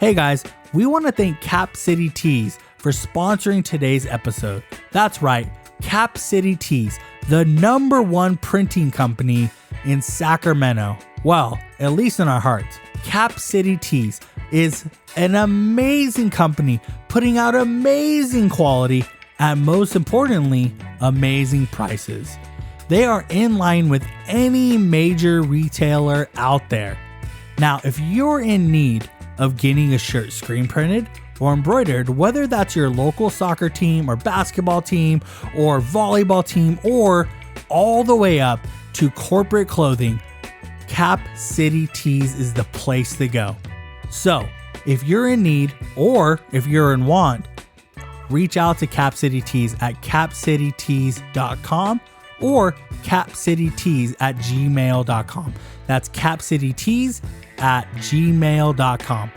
Hey guys, we want to thank Cap City Tees for sponsoring today's episode. That's right, Cap City Tees, the #1 printing company in Sacramento. Well, at least in our hearts. Cap City Tees is an amazing company putting out amazing quality at, most importantly, amazing prices. They are in line with any major retailer out there. Now, if you're in need of getting a shirt screen printed or embroidered, whether that's your local soccer team or basketball team or volleyball team or all the way up to corporate clothing, Cap City Tees is the place to go. So if you're in need or if you're in want, reach out to Cap City Tees at capcitytees.com or capcitytees@gmail.com. That's capcitytees@gmail.com.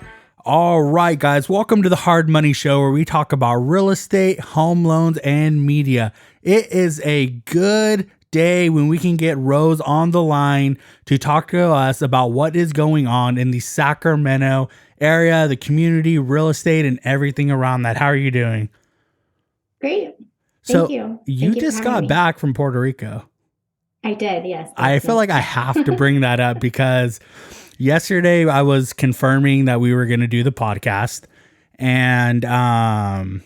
All right, guys, welcome to the Hard Money Show, where we talk about real estate, home loans, and media. It is a good day when we can get Rose on the line to talk to us about what is going on in the Sacramento area, the community, real estate, and everything around that. How are you doing? Great. So Thank you. you just got back from Puerto Rico. I did, yes. I feel like I have to bring that up because yesterday I was confirming that we were going to do the podcast, and I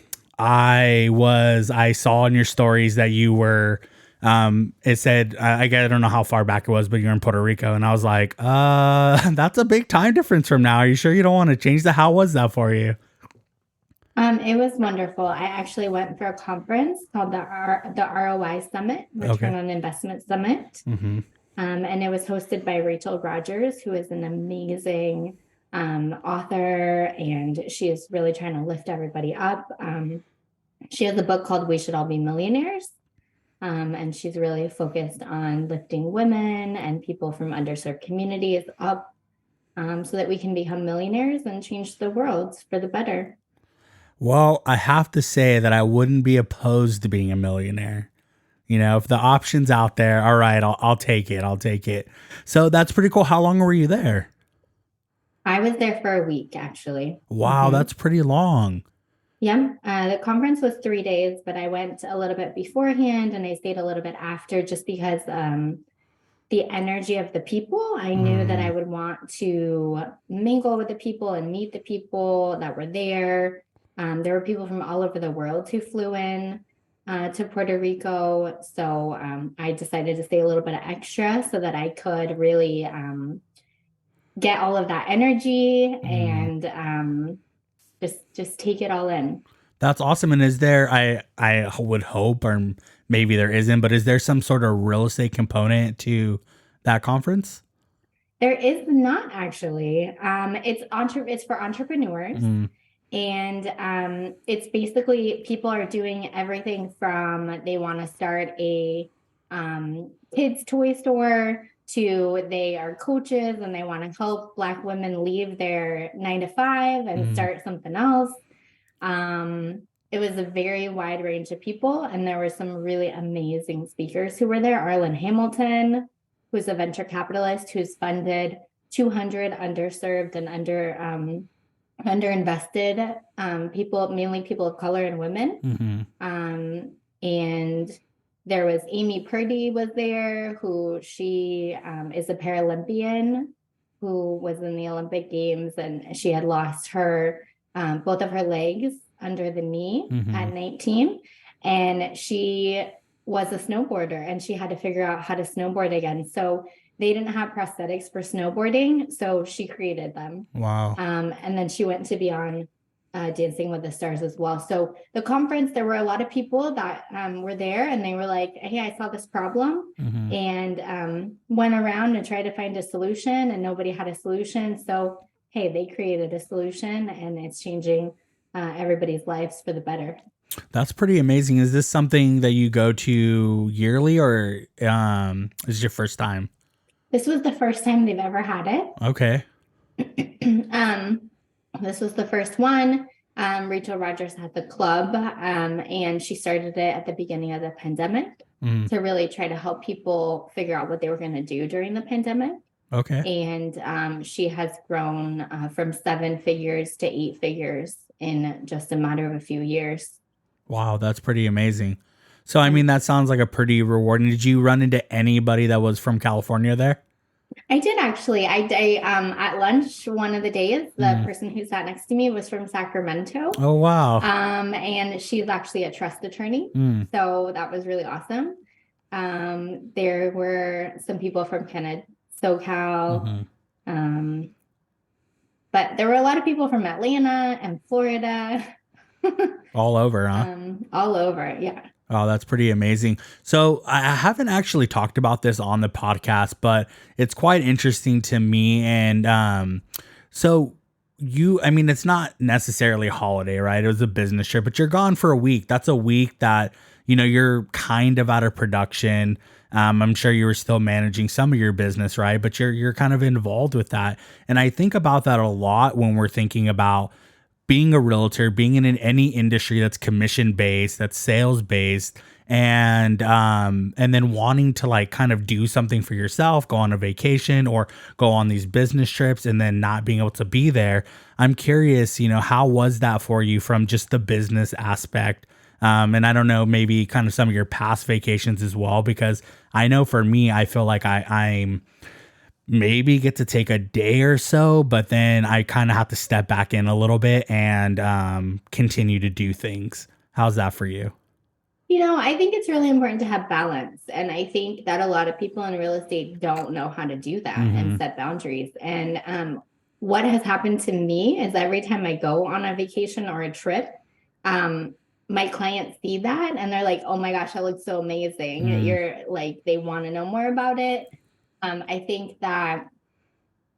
saw in your stories that you were it said, I don't know how far back it was, but you're in Puerto Rico, and I was like, that's a big time difference from now. Are you sure you don't want to change that? How was that for you? It was wonderful. I actually went for a conference called the ROI Summit, Return on Investment Summit. Mm-hmm. And it was hosted by Rachel Rogers, who is an amazing author, and she is really trying to lift everybody up. She has a book called We Should All Be Millionaires. And she's really focused on lifting women and people from underserved communities up so that we can become millionaires and change the world for the better. Well, I have to say that I wouldn't be opposed to being a millionaire. You know, if the option's out there, all right, I'll take it. I'll take it. So that's pretty cool. How long were you there? I was there for a week, actually. Wow, That's pretty long. Yeah, the conference was 3 days, but I went a little bit beforehand and I stayed a little bit after just because the energy of the people, I knew that I would want to mingle with the people and meet the people that were there. There were people from all over the world who flew in to Puerto Rico. So I decided to stay a little bit extra so that I could really get all of that energy and just take it all in. That's awesome. And is there, I would hope, or maybe there isn't, but is there some sort of real estate component to that conference? There is not, actually. It's for entrepreneurs. And it's basically people are doing everything from they want to start a kids toy store to they are coaches and they want to help Black women leave their 9-to-5 and start something else. It was a very wide range of people, and there were some really amazing speakers who were there. Arlen Hamilton, who's a venture capitalist who's funded 200 underserved and underinvested people, mainly people of color and women. And there was Amy Purdy was there, who she is a Paralympian who was in the Olympic Games, and she had lost her both of her legs under the knee at 19. And she was a snowboarder and she had to figure out how to snowboard again. So they didn't have prosthetics for snowboarding, so she created them. Wow. And then she went to be on Dancing with the Stars as well. So the conference, there were a lot of people that were there, and they were like, hey, I saw this problem and went around and tried to find a solution, and nobody had a solution. So, hey, they created a solution, and it's changing everybody's lives for the better. That's pretty amazing. Is this something that you go to yearly, or is this your first time? This was the first time they've ever had it. Okay. This was the first one. Rachel Rogers had the club, and she started it at the beginning of the pandemic to really try to help people figure out what they were going to do during the pandemic. Okay. And she has grown from 7 figures to 8 figures in just a matter of a few years. Wow, that's pretty amazing. So, I Yeah. mean, that sounds like a pretty rewarding. Did you run into anybody that was from California there? I did actually. At lunch one of the days, the Mm. person who sat next to me was from Sacramento. Oh, wow. And she's actually a trust attorney. Mm. So that was really awesome. There were some people from Canada, SoCal, Hmm. um, but there were a lot of people from Atlanta and Florida, All over, huh? all over. Yeah. Oh, that's pretty amazing. So, I haven't actually talked about this on the podcast, but it's quite interesting to me. And so I mean, it's not necessarily a holiday, right? It was a business trip, but you're gone for a week. That's a week that, you're kind of out of production. I'm sure you were still managing some of your business, right? But you're kind of involved with that. And I think about that a lot when we're thinking about being a realtor, being in any industry that's commission based, that's sales based, and then wanting to like kind of do something for yourself, go on a vacation or go on these business trips and then not being able to be there. I'm curious, how was that for you from just the business aspect? And I don't know, maybe kind of some of your past vacations as well, because I know for me, I feel like I'm maybe get to take a day or so, but then I kind of have to step back in a little bit and continue to do things. How's that for you? I think it's really important to have balance. And I think that a lot of people in real estate don't know how to do that and Mm-hmm. set boundaries. And what has happened to me is every time I go on a vacation or a trip, um, my clients see that and they're like, oh my gosh, that looks so amazing. Mm-hmm. You're like, they want to know more about it. I think that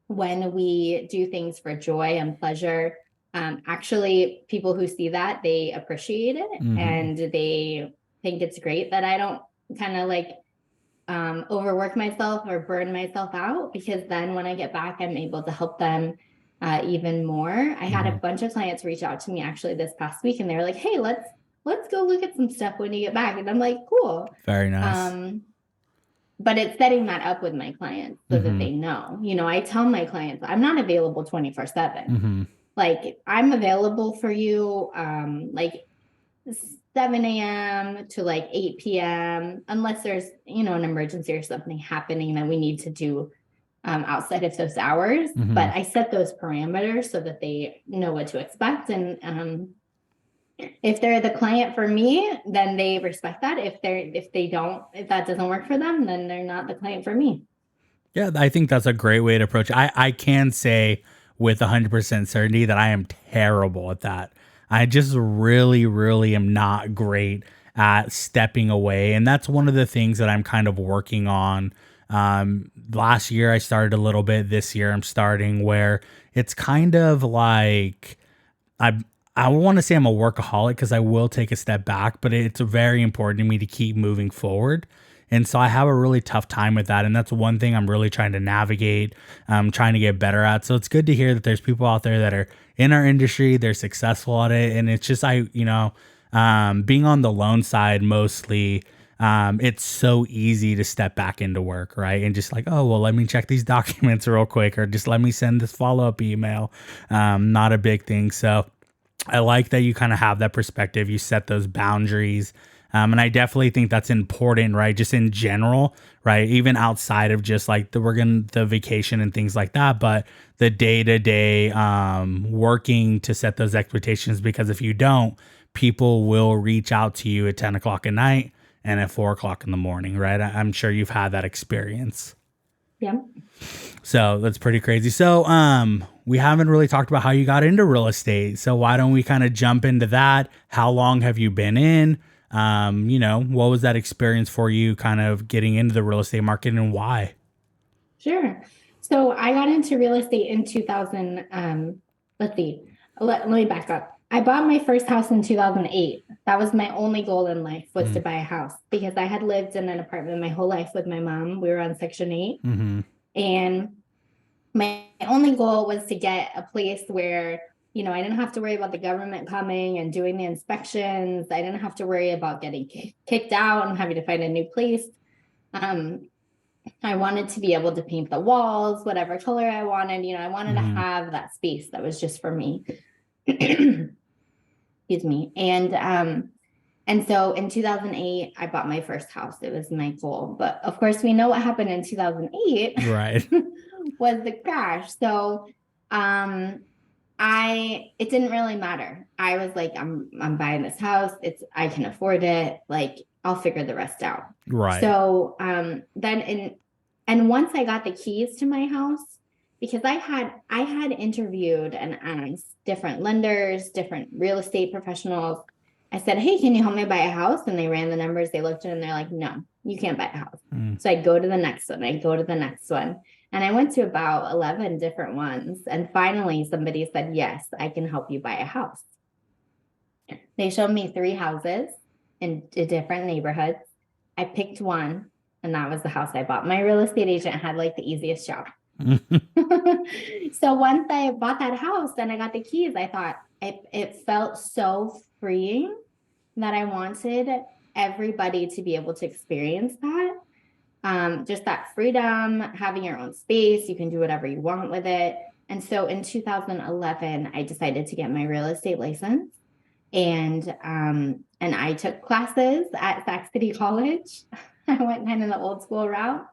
when we do things for joy and pleasure, actually, people who see that, they appreciate it Mm-hmm. and they think it's great that I don't kind of like overwork myself or burn myself out, because then when I get back, I'm able to help them even more. I had a Mm-hmm. bunch of clients reach out to me actually this past week, and they were like, "Hey, let's go look at some stuff when you get back," and I'm like, "Cool." Very nice. Um, but it's setting that up with my clients so that Mm-hmm. they know. I tell my clients I'm not available 24/7. Mm-hmm. Like I'm available for you like 7 a.m. to like 8 p.m. unless there's, an emergency or something happening that we need to do outside of those hours. Mm-hmm. But I set those parameters so that they know what to expect. And if they're the client for me, then they respect that. If that doesn't work for them, then they're not the client for me. Yeah, I think that's a great way to approach it. I can say with 100% certainty that I am terrible at that. I just really, really am not great at stepping away. And that's one of the things that I'm kind of working on. Last year, I started a little bit. This year, I'm starting where it's kind of like I I want to say I'm a workaholic because I will take a step back, but it's very important to me to keep moving forward. And so I have a really tough time with that. And that's one thing I'm really trying to navigate, trying to get better at. So it's good to hear that there's people out there that are in our industry, they're successful at it. And it's just, being on the loan side mostly, it's so easy to step back into work, right? And just like, oh, well, let me check these documents real quick, or just let me send this follow up email. Not a big thing. So, I like that you kind of have that perspective. You set those boundaries. And I definitely think that's important, right? Just in general, right? Even outside of just like the vacation and things like that, but the day to day working to set those expectations. Because if you don't, people will reach out to you at 10 o'clock at night and at 4 o'clock in the morning, right? I'm sure you've had that experience. Yeah. So that's pretty crazy. So, we haven't really talked about how you got into real estate. So why don't we kind of jump into that? How long have you been in? What was that experience for you kind of getting into the real estate market and why? Sure. So I got into real estate in 2000. Let's see. Let me back up. I bought my first house in 2008. That was my only goal in life, was to Mm-hmm. buy a house, because I had lived in an apartment my whole life with my mom. We were on Section 8. Mm-hmm. And my only goal was to get a place where, I didn't have to worry about the government coming and doing the inspections. I didn't have to worry about getting kicked out and having to find a new place. Um, I wanted to be able to paint the walls, whatever color I wanted. I wanted to have that space that was just for me. Excuse me. And so in 2008, I bought my first house. It was my goal. But of course, we know what happened in 2008. Right. Was the crash. So it didn't really matter. I was like, I'm buying this house. I can afford it. Like, I'll figure the rest out. Right. So and once I got the keys to my house, because I had interviewed and asked different lenders, different real estate professionals. I said, hey, can you help me buy a house? And they ran the numbers. They looked at it and they're like, no, you can't buy a house. So I go to the next one. I go to the next one. And I went to about 11 different ones. And finally, somebody said, yes, I can help you buy a house. They showed me 3 houses in different neighborhoods. I picked one, and that was the house I bought. My real estate agent had like the easiest job. So once I bought that house and I got the keys, I thought it felt so freeing that I wanted everybody to be able to experience that. Just that freedom, having your own space, you can do whatever you want with it. And so in 2011, I decided to get my real estate license, and I took classes at Sac City College. I went kind of the old school route,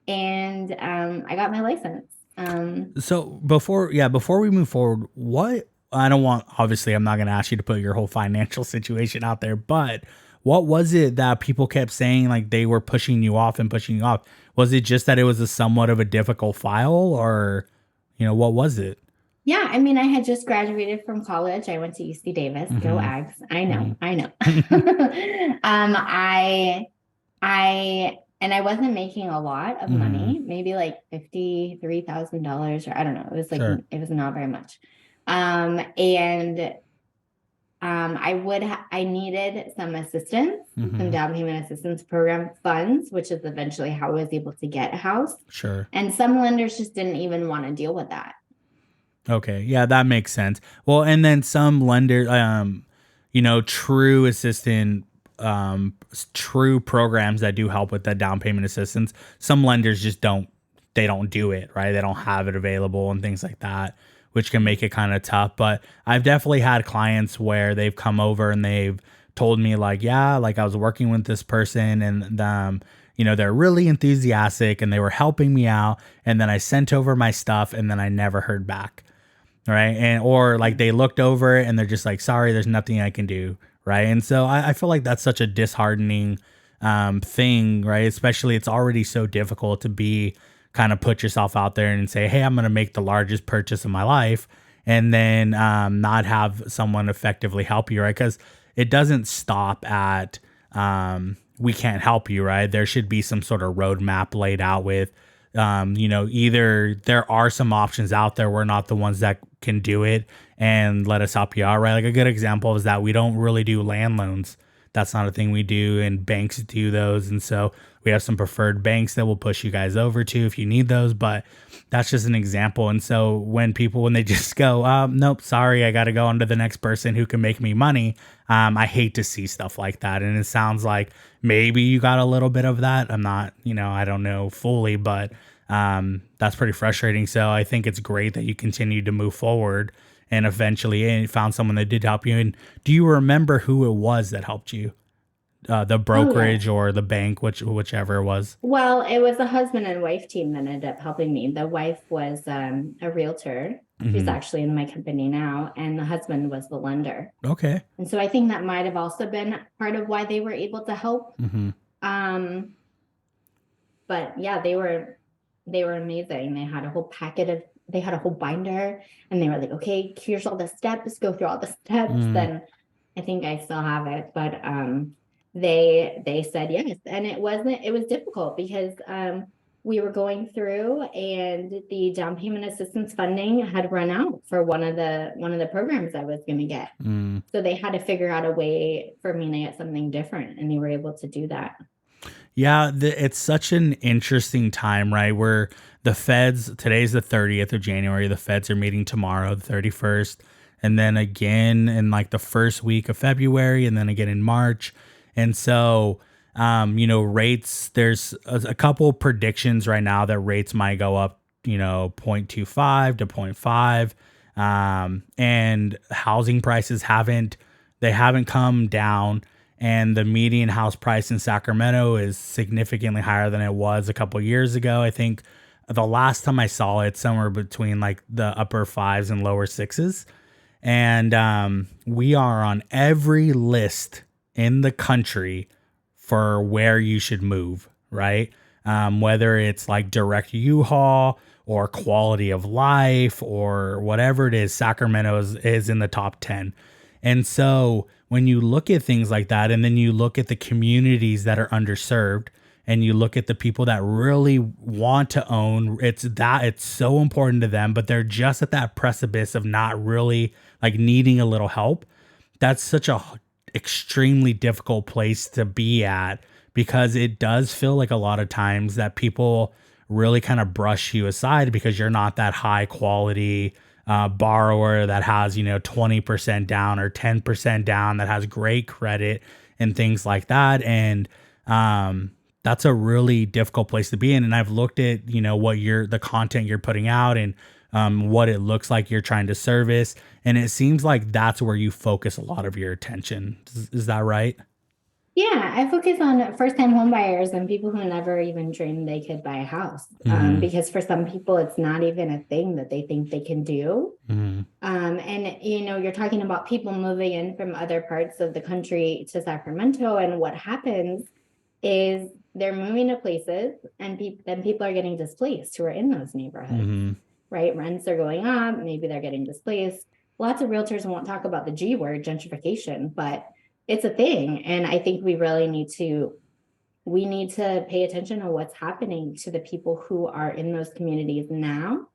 and I got my license. So before we move forward, obviously I'm not going to ask you to put your whole financial situation out there, but what was it that people kept saying, like they were pushing you off? Was it just that it was a somewhat of a difficult file, or, what was it? Yeah, I mean, I had just graduated from college. I went to UC Davis. Go Ags. I know. I wasn't making a lot of money, maybe like $53,000, or I don't know. It was like, It was not very much. I needed some assistance, some down payment assistance program funds, which is eventually how I was able to get a house. Sure. And some lenders just didn't even want to deal with that. Okay. Yeah, that makes sense. Well, and then some lenders, true assistant, true programs that do help with that down payment assistance. Some lenders just don't do it, right? They don't have it available and things like that, which can make it kind of tough. But I've definitely had clients where they've come over and they've told me like, yeah, like I was working with this person and they're really enthusiastic and they were helping me out. And then I sent over my stuff and then I never heard back. Right. And, or like they looked over it and they're just like, sorry, there's nothing I can do. Right. And so I feel like that's such a disheartening thing, right? Especially it's already so difficult to kind of put yourself out there and say, hey, I'm going to make the largest purchase of my life, and then not have someone effectively help you, right? Because it doesn't stop at we can't help you, right? There should be some sort of roadmap laid out with, either there are some options out there. We're not the ones that can do it, and let us help you out, right? Like a good example is that we don't really do land loans. That's not a thing we do, and banks do those. And so we have some preferred banks that will push you guys over to if you need those, but that's just an example. And so when they just go, nope, sorry, I got to go on to the next person who can make me money. I hate to see stuff like that. And it sounds like maybe you got a little bit of that. I'm not, I don't know fully, but that's pretty frustrating. So I think it's great that you continued to move forward and eventually found someone that did help you. And do you remember who it was that helped you? The brokerage or the bank, whichever it was? Well, it was a husband and wife team that ended up helping me. The wife was a realtor. She's actually in my company now. And the husband was the lender. Okay. And so I think that might have also been part of why they were able to help. But yeah, they were amazing. They had a whole they had a whole binder, and they were like, okay, here's all the steps, go through all the steps. And I think I still have it, but they said yes. And it was difficult because we were going through, and the down payment assistance funding had run out for one of the programs I was going to get. So they had to figure out a way for me to get something different, and they were able to do that. Yeah, it's such an interesting time, right? Where the feds, today's the 30th of January, the feds are meeting tomorrow, the 31st, and then again in like the first week of February, and then again in March. And so Rates, there's a couple predictions right now that rates might go up, 0.25 to zero point 0.5. And housing prices haven't come down. And the median house price in Sacramento is significantly higher than it was a couple years ago. I think the last time I saw it, somewhere between like the upper fives and lower sixes. And we are on every list in the country for where you should move, right? Whether it's like direct U-Haul or quality of life or whatever it is, Sacramento is in the top 10. And so when you look at things like that, and then you look at the communities that are underserved, and you look at the people that really want to own, it's so important to them, but they're just at that precipice of not really like needing a little help. That's such a extremely difficult place to be at, because it does feel like a lot of times that people really kind of brush you aside because you're not that high quality borrower that has 20% down or 10% down, that has great credit and things like that. And that's a really difficult place to be in. And I've looked at what the content you're putting out, and what it looks like you're trying to service, and it seems like that's where you focus a lot of your attention. Is that right? Yeah, I focus on first-time home buyers and people who never even dreamed they could buy a house. Because for some people, it's not even a thing that they think they can do. And you're talking about people moving in from other parts of the country to Sacramento, and what happens is they're moving to places, and then people are getting displaced who are in those neighborhoods, right? Rents are going up, maybe they're getting displaced. Lots of realtors won't talk about the G word, gentrification, but it's a thing. And I think we really need to pay attention to what's happening to the people who are in those communities now,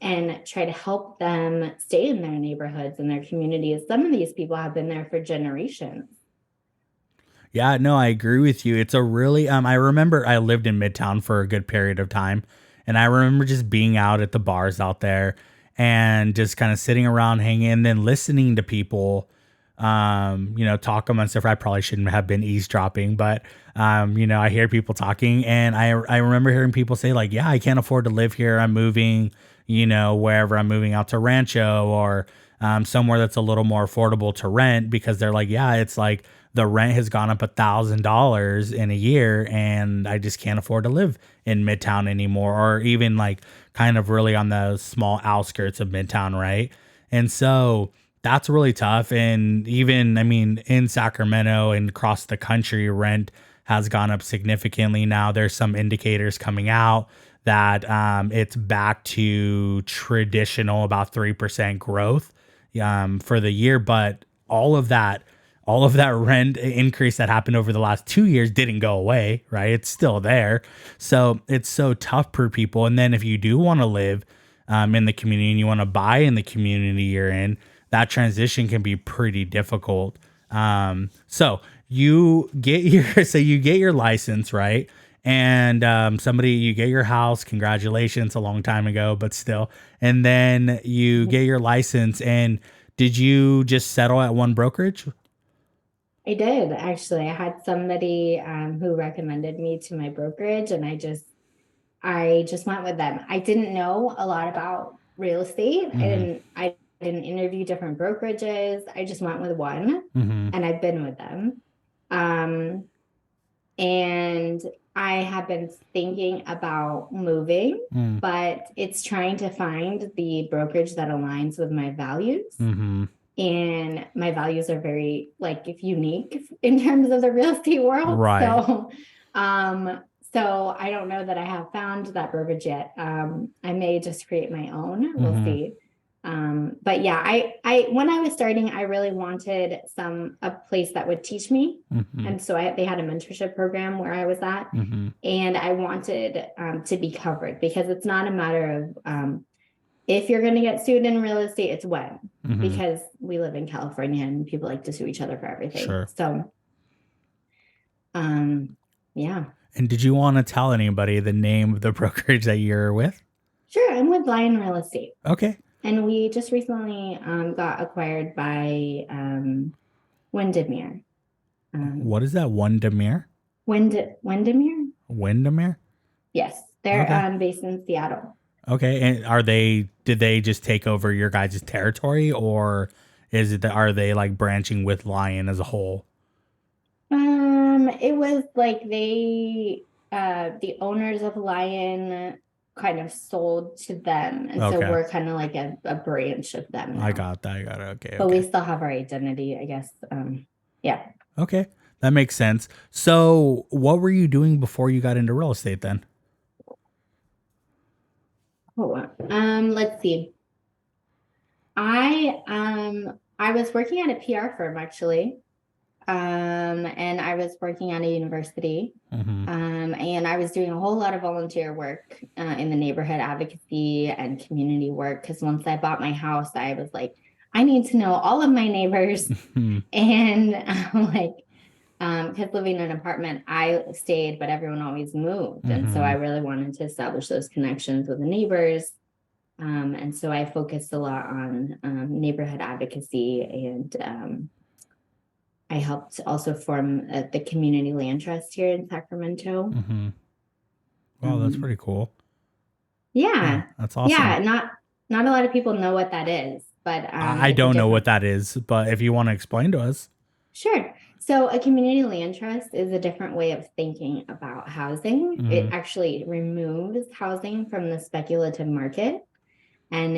and try to help them stay in their neighborhoods and their communities. Some of these people have been there for generations. Yeah, no, I agree with you. It's a really, I remember I lived in Midtown for a good period of time, and I remember just being out at the bars out there and just kind of sitting around hanging, and then listening to people talk amongst stuff. I probably shouldn't have been eavesdropping, but I hear people talking, and I remember hearing people say like, yeah, I can't afford to live here. I'm moving, wherever I'm moving out to Rancho, or somewhere that's a little more affordable to rent, because they're like, yeah, it's like the rent has gone up $1,000 in a year, and I just can't afford to live in Midtown anymore, or even like kind of really on the small outskirts of Midtown, right? And so that's really tough. And even, I mean, in Sacramento and across the country, rent has gone up significantly. Now there's some indicators coming out that it's back to traditional about 3% growth for the year. But all of that rent increase that happened over the last 2 years didn't go away, right? It's still there. So it's so tough for people. And then if you do want to live in the community, and you want to buy in the community you're in, that transition can be pretty difficult. So you get your license, right? And you get your house. Congratulations, a long time ago, but still. And then you get your license. And did you just settle at one brokerage? I did, actually. I had somebody who recommended me to my brokerage, and I just went with them. I didn't know a lot about real estate. I didn't interview different brokerages. I just went with one, and I've been with them. And I have been thinking about moving, but it's trying to find the brokerage that aligns with my values. And my values are very unique in terms of the real estate world. Right. So I don't know that I have found that brokerage yet. I may just create my own. We'll see. But yeah, I when I was starting, I really wanted a place that would teach me. And so they had a mentorship program where I was at, and I wanted to be covered, because it's not a matter of if you're going to get sued in real estate, it's when, because we live in California and people like to sue each other for everything. Sure. So, yeah. And did you want to tell anybody the name of the brokerage that you're with? Sure. I'm with Lion Real Estate. Okay. And we just recently got acquired by Windermere. What is that, Windermere? Windermere? Windermere? Yes, they're Okay. based in Seattle. Okay. And did they just take over your guys' territory, or are they like branching with Lion as a whole? It was like the owners of Lion kind of sold to them, and so Okay. we're kind of like a branch of them I now. got that. I got it. Okay. But we Okay. still have our identity, I guess. Yeah. Okay. That makes sense. So, what were you doing before you got into real estate then? Oh, let's see. I was working at a PR firm actually. And I was working at a university. Mm-hmm. And I was doing a whole lot of volunteer work in the neighborhood advocacy and community work. Because once I bought my house, I was like, I need to know all of my neighbors. And like, because living in an apartment, I stayed, but everyone always moved. And so I really wanted to establish those connections with the neighbors. And so I focused a lot on neighborhood advocacy, and I helped also form the community land trust here in Sacramento. Mm-hmm. Wow, that's pretty cool. Yeah, that's awesome. yeah. Not a lot of people know what that is, but I it's a don't know different. what that is, but if you want to explain to us. Sure. So a community land trust is a different way of thinking about housing. It actually removes housing from the speculative market, and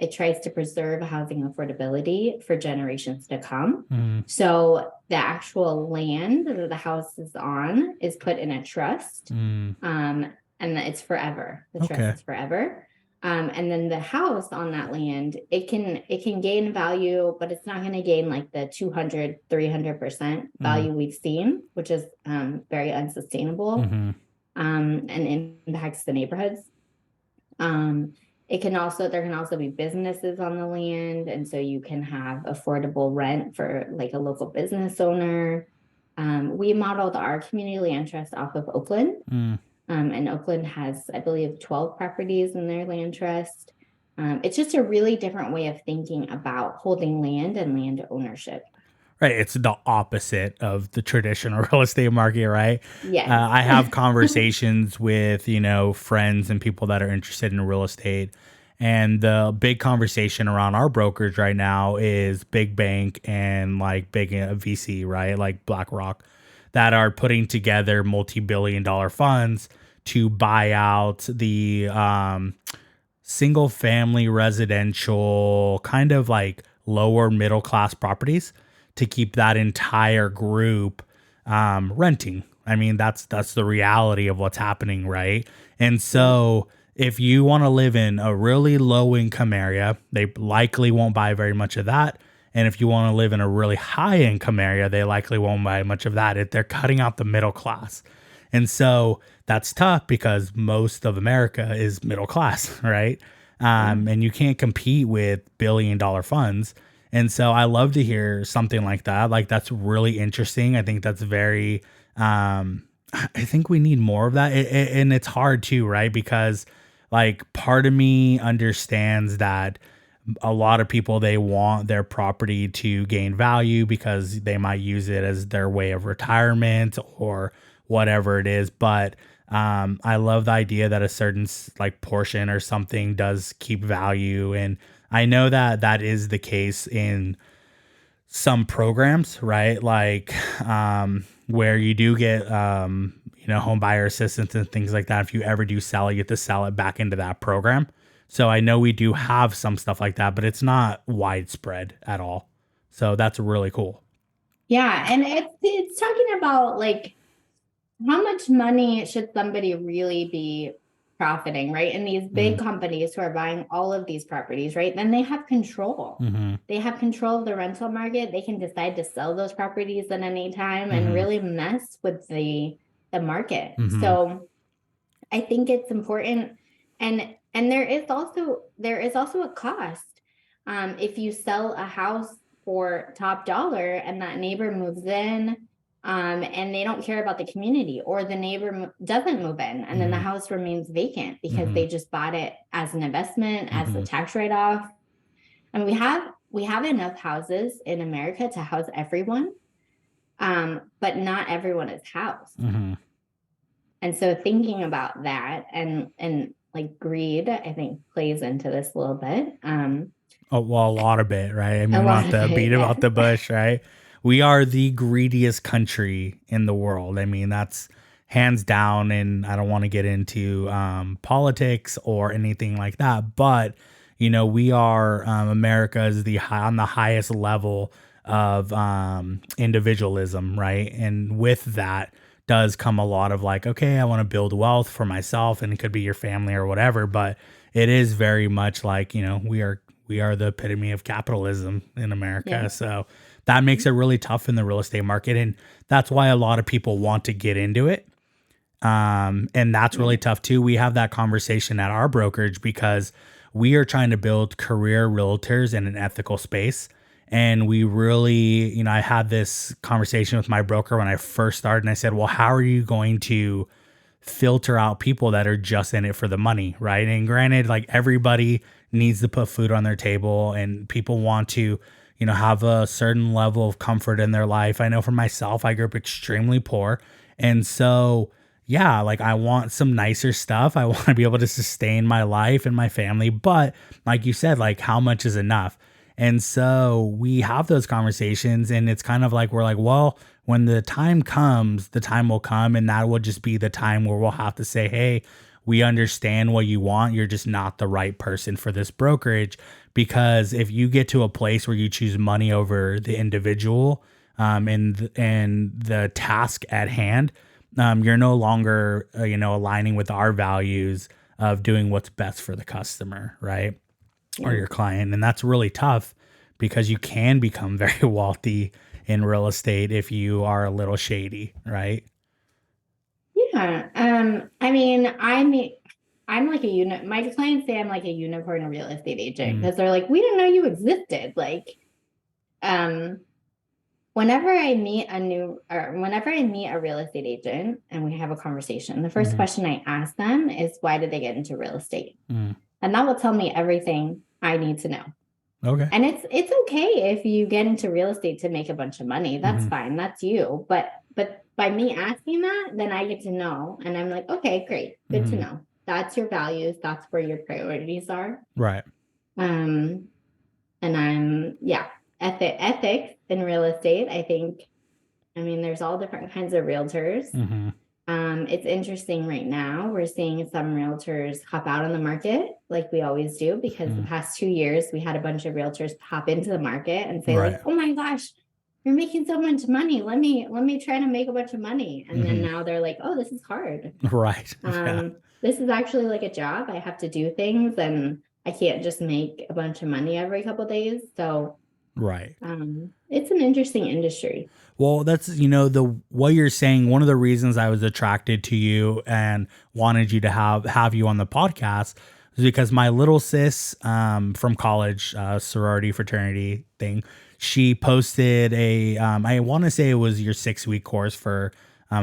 it tries to preserve housing affordability for generations to come. So the actual land that the house is on is put in a trust, and it's forever. The trust is forever. And then the house on that land, it can gain value, but it's not going to gain like the 200, 300% value we've seen, which is very unsustainable, and impacts the neighborhoods. There can also be businesses on the land, and so you can have affordable rent for like a local business owner. We modeled our community land trust off of Oakland. And Oakland has, I believe, 12 properties in their land trust. It's just a really different way of thinking about holding land and land ownership. Right. It's the opposite of the traditional real estate market, right? Yes. I have conversations with, friends and people that are interested in real estate. And the big conversation around our brokerage right now is big bank and like big VC, right? Like BlackRock, that are putting together multi-billion-dollar funds to buy out the single family residential kind of like lower middle class properties to keep that entire group renting. I mean, that's the reality of what's happening, right? And so if you want to live in a really low income area, they likely won't buy very much of that. And if you want to live in a really high income area, they likely won't buy much of that. They're cutting out the middle class. And so that's tough because most of America is middle class, right? And you can't compete with $1 billion funds. And so I love to hear something like that. Like, that's really interesting. I think that's very, I think we need more of that. And it's hard too, right? Because like part of me understands that a lot of people, they want their property to gain value because they might use it as their way of retirement or whatever it is. But I love the idea that a certain like portion or something does keep value. And I know that that is the case in some programs, right? Like where you do get, home buyer assistance and things like that. If you ever do sell it, you have to sell it back into that program. So I know we do have some stuff like that, but it's not widespread at all. So that's really cool. Yeah, and it's talking about like how much money should somebody really be profiting, right? And these big companies who are buying all of these properties, right? Then they have control. They have control of the rental market. They can decide to sell those properties at any time and really mess with the market. So I think it's important, and there is also a cost. If you sell a house for top dollar and that neighbor moves in, and they don't care about the community, or the neighbor doesn't move in, and then the house remains vacant because they just bought it as an investment, as a tax write-off. And we have enough houses in America to house everyone. But not everyone is housed. Mm-hmm. And so thinking about that and like greed, I think plays into this a little bit. Oh, well, a lot of it, right? I mean, A we don't lot have of to it, beat yeah. about the bush, right? We are the greediest country in the world. I mean, that's hands down. And I don't want to get into politics or anything like that. But, we are, America is on the highest level of individualism, right? And with that does come a lot of like, okay, I want to build wealth for myself, and it could be your family or whatever. But it is very much like, we are the epitome of capitalism in America. Yeah. So that makes it really tough in the real estate market. And that's why a lot of people want to get into it. And that's really tough too. We have that conversation at our brokerage because we are trying to build career realtors in an ethical space. And we really, I had this conversation with my broker when I first started, and I said, well, how are you going to filter out people that are just in it for the money, right? And granted, like everybody needs to put food on their table, and people want to, have a certain level of comfort in their life. I know for myself, I grew up extremely poor. And so, yeah, like I want some nicer stuff. I want to be able to sustain my life and my family. But like you said, like how much is enough? And so we have those conversations, and it's kind of like, we're like, well, when the time comes, the time will come, and that will just be the time where we'll have to say, hey, we understand what you want. You're just not the right person for this brokerage. Because if you get to a place where you choose money over the individual, and the task at hand, you're no longer, aligning with our values of doing what's best for the customer, right? Or your client. And that's really tough because you can become very wealthy in real estate if you are a little shady, right? Yeah. I mean, I'm like my clients say I'm like a unicorn real estate agent because they're like, we didn't know you existed. Like, um, whenever I meet a real estate agent and we have a conversation, the first question I ask them is, why did they get into real estate? And that will tell me everything I need to know. Okay. And it's okay if you get into real estate to make a bunch of money. That's fine. That's you. But by me asking that, then I get to know. And I'm like, okay, great. Good to know. That's your values. That's where your priorities are. Right. And ethics in real estate. I mean, there's all different kinds of realtors. It's interesting right now. We're seeing some realtors hop out on the market like we always do, because the past 2 years we had a bunch of realtors hop into the market and say like, oh my gosh, you're making so much money. Let me try to make a bunch of money. And then now they're like, oh, this is hard. Right. This is actually like a job. I have to do things, and I can't just make a bunch of money every couple of days. So right. It's an interesting industry. Well, that's, what you're saying. One of the reasons I was attracted to you and wanted you to have you on the podcast is because my little sis, from college, sorority fraternity thing, she posted I want to say it was your 6-week course for,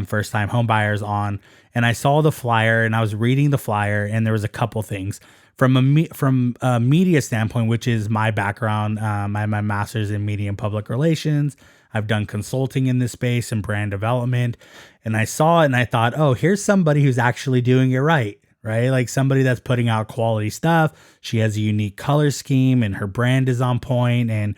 first time home buyers on, and I saw the flyer and I was reading the flyer, and there was a couple things from a media standpoint, which is my background. I have my master's in media and public relations. I've done consulting in this space and brand development. And I saw it and I thought, oh, here's somebody who's actually doing it right? Like somebody that's putting out quality stuff. She has a unique color scheme and her brand is on point, and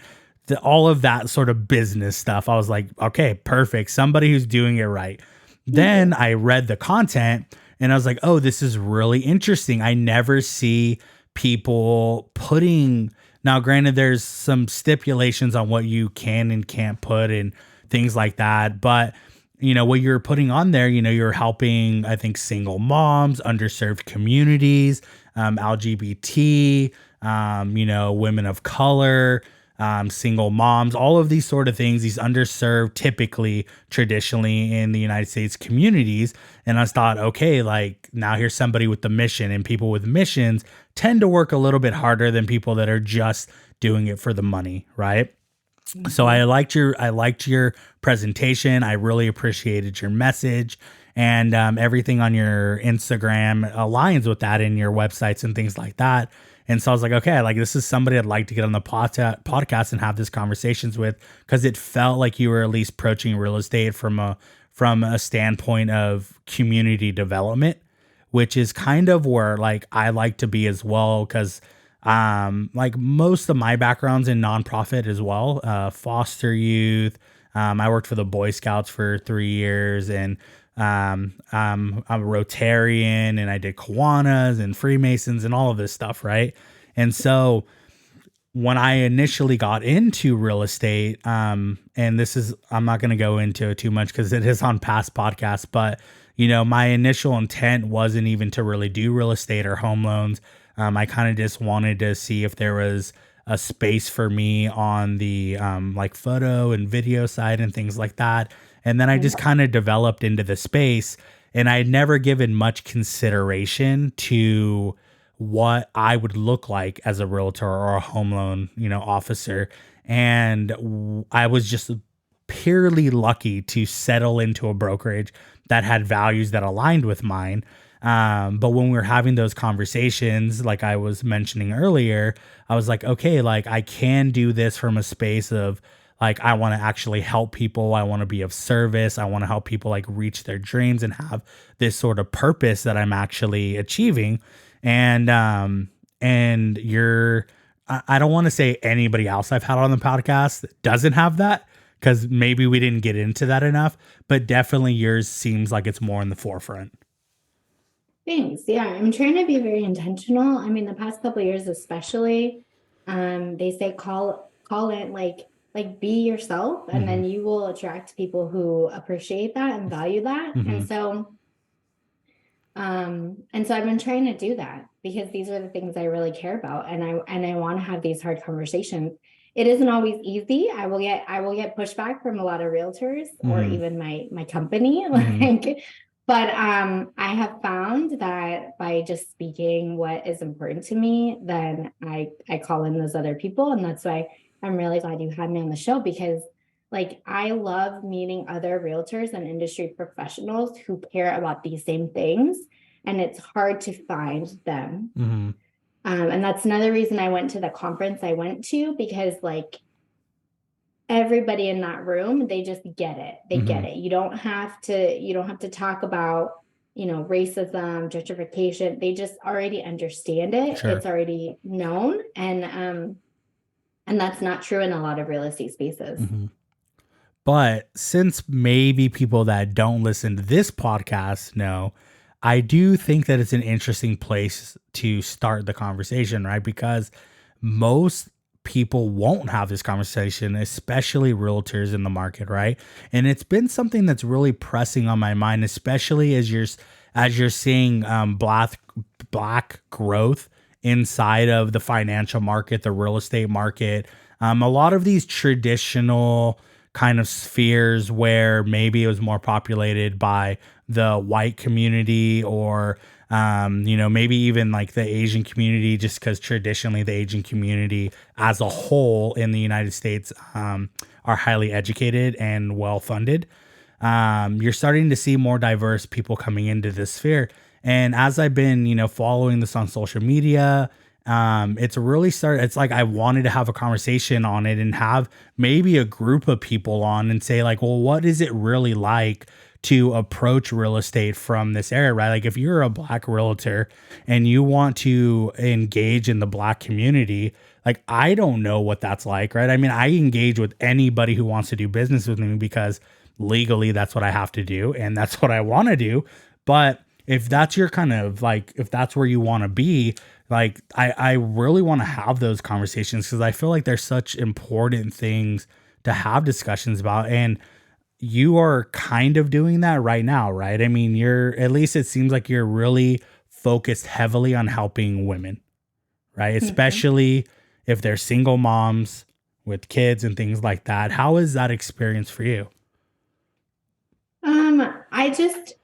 all of that sort of business stuff. I was like, okay, perfect. Somebody who's doing it right. Then I read the content and I was like, oh, this is really interesting. I never see people putting. Now, granted, there's some stipulations on what you can and can't put and things like that. But, what you're putting on there, you're helping, I think, single moms, underserved communities, LGBT, women of color, single moms, all of these sort of things, these underserved, typically, traditionally in the United States communities. And I thought, okay, like now here's somebody with the mission, and people with missions tend to work a little bit harder than people that are just doing it for the money, right? So I liked your presentation. I really appreciated your message, and everything on your Instagram aligns with that, in your websites and things like that. And so I was like, okay, like this is somebody I'd like to get on the podcast and have these conversations with, because it felt like you were at least approaching real estate from a standpoint of community development, which is kind of where like I like to be as well, because like most of my background's in nonprofit as well, foster youth. I worked for the Boy Scouts for 3 years, and I'm a Rotarian, and I did Kiwanis and Freemasons and all of this stuff, right? And so when I initially got into real estate, and this is, I'm not going to go into it too much because it is on past podcasts, but you know, my initial intent wasn't even to really do real estate or home loans. I kind of just wanted to see if there was a space for me on the like photo and video side and things like that. And then I just kind of developed into the space, and I had never given much consideration to what I would look like as a realtor or a home loan, you know, officer. And I was just purely lucky to settle into a brokerage that had values that aligned with mine. But when we were having those conversations, like I was mentioning earlier, I was like, okay, like I can do this from a space of like, I want to actually help people. I want to be of service. I want to help people like reach their dreams and have this sort of purpose that I'm actually achieving. And you're, I don't want to say anybody else I've had on the podcast doesn't have that, because maybe we didn't get into that enough, but definitely yours seems like it's more in the forefront. Thanks. Yeah, I'm trying to be very intentional. I mean, the past couple of years, especially, they say call it like be yourself, and then you will attract people who appreciate that and value that. And so I've been trying to do that because these are the things I really care about, and I want to have these hard conversations. It isn't always easy. I will get pushback from a lot of realtors or even my company, like. But I have found that by just speaking what is important to me, then I call in those other people. And that's why I'm really glad you had me on the show, because like I love meeting other realtors and industry professionals who care about these same things. And it's hard to find them. And that's another reason I went to the conference I went to, because like everybody in that room, they just get it. They get it. You don't have to talk about, you know, racism, gentrification. They just already understand it. Sure. It's already known. And that's not true in a lot of real estate spaces. But since maybe people that don't listen to this podcast know, I do think that it's an interesting place to start the conversation, right? Because most people won't have this conversation, especially realtors in the market, right? And it's been something that's really pressing on my mind, especially as you're seeing black growth inside of the financial market, the real estate market. A lot of these traditional kind of spheres where maybe it was more populated by the white community, or you know, maybe even like the Asian community, just because traditionally the Asian community as a whole in the United States are highly educated and well funded. You're starting to see more diverse people coming into this sphere. And as I've been, you know, following this on social media, it's really started. It's like I wanted to have a conversation on it and have maybe a group of people on and say like, well, what is it really like to approach real estate from this area, right? Like if you're a black realtor and you want to engage in the black community, like I don't know what that's like, right? I mean, I engage with anybody who wants to do business with me because legally that's what I have to do and that's what I want to do. But if that's your kind of like, if that's where you want to be, like I really want to have those conversations, because I feel like there's such important things to have discussions about. And you are kind of doing that right now, right? I mean, at least it seems like you're really focused heavily on helping women, right? Especially if they're single moms with kids and things like that. How is that experience for you? I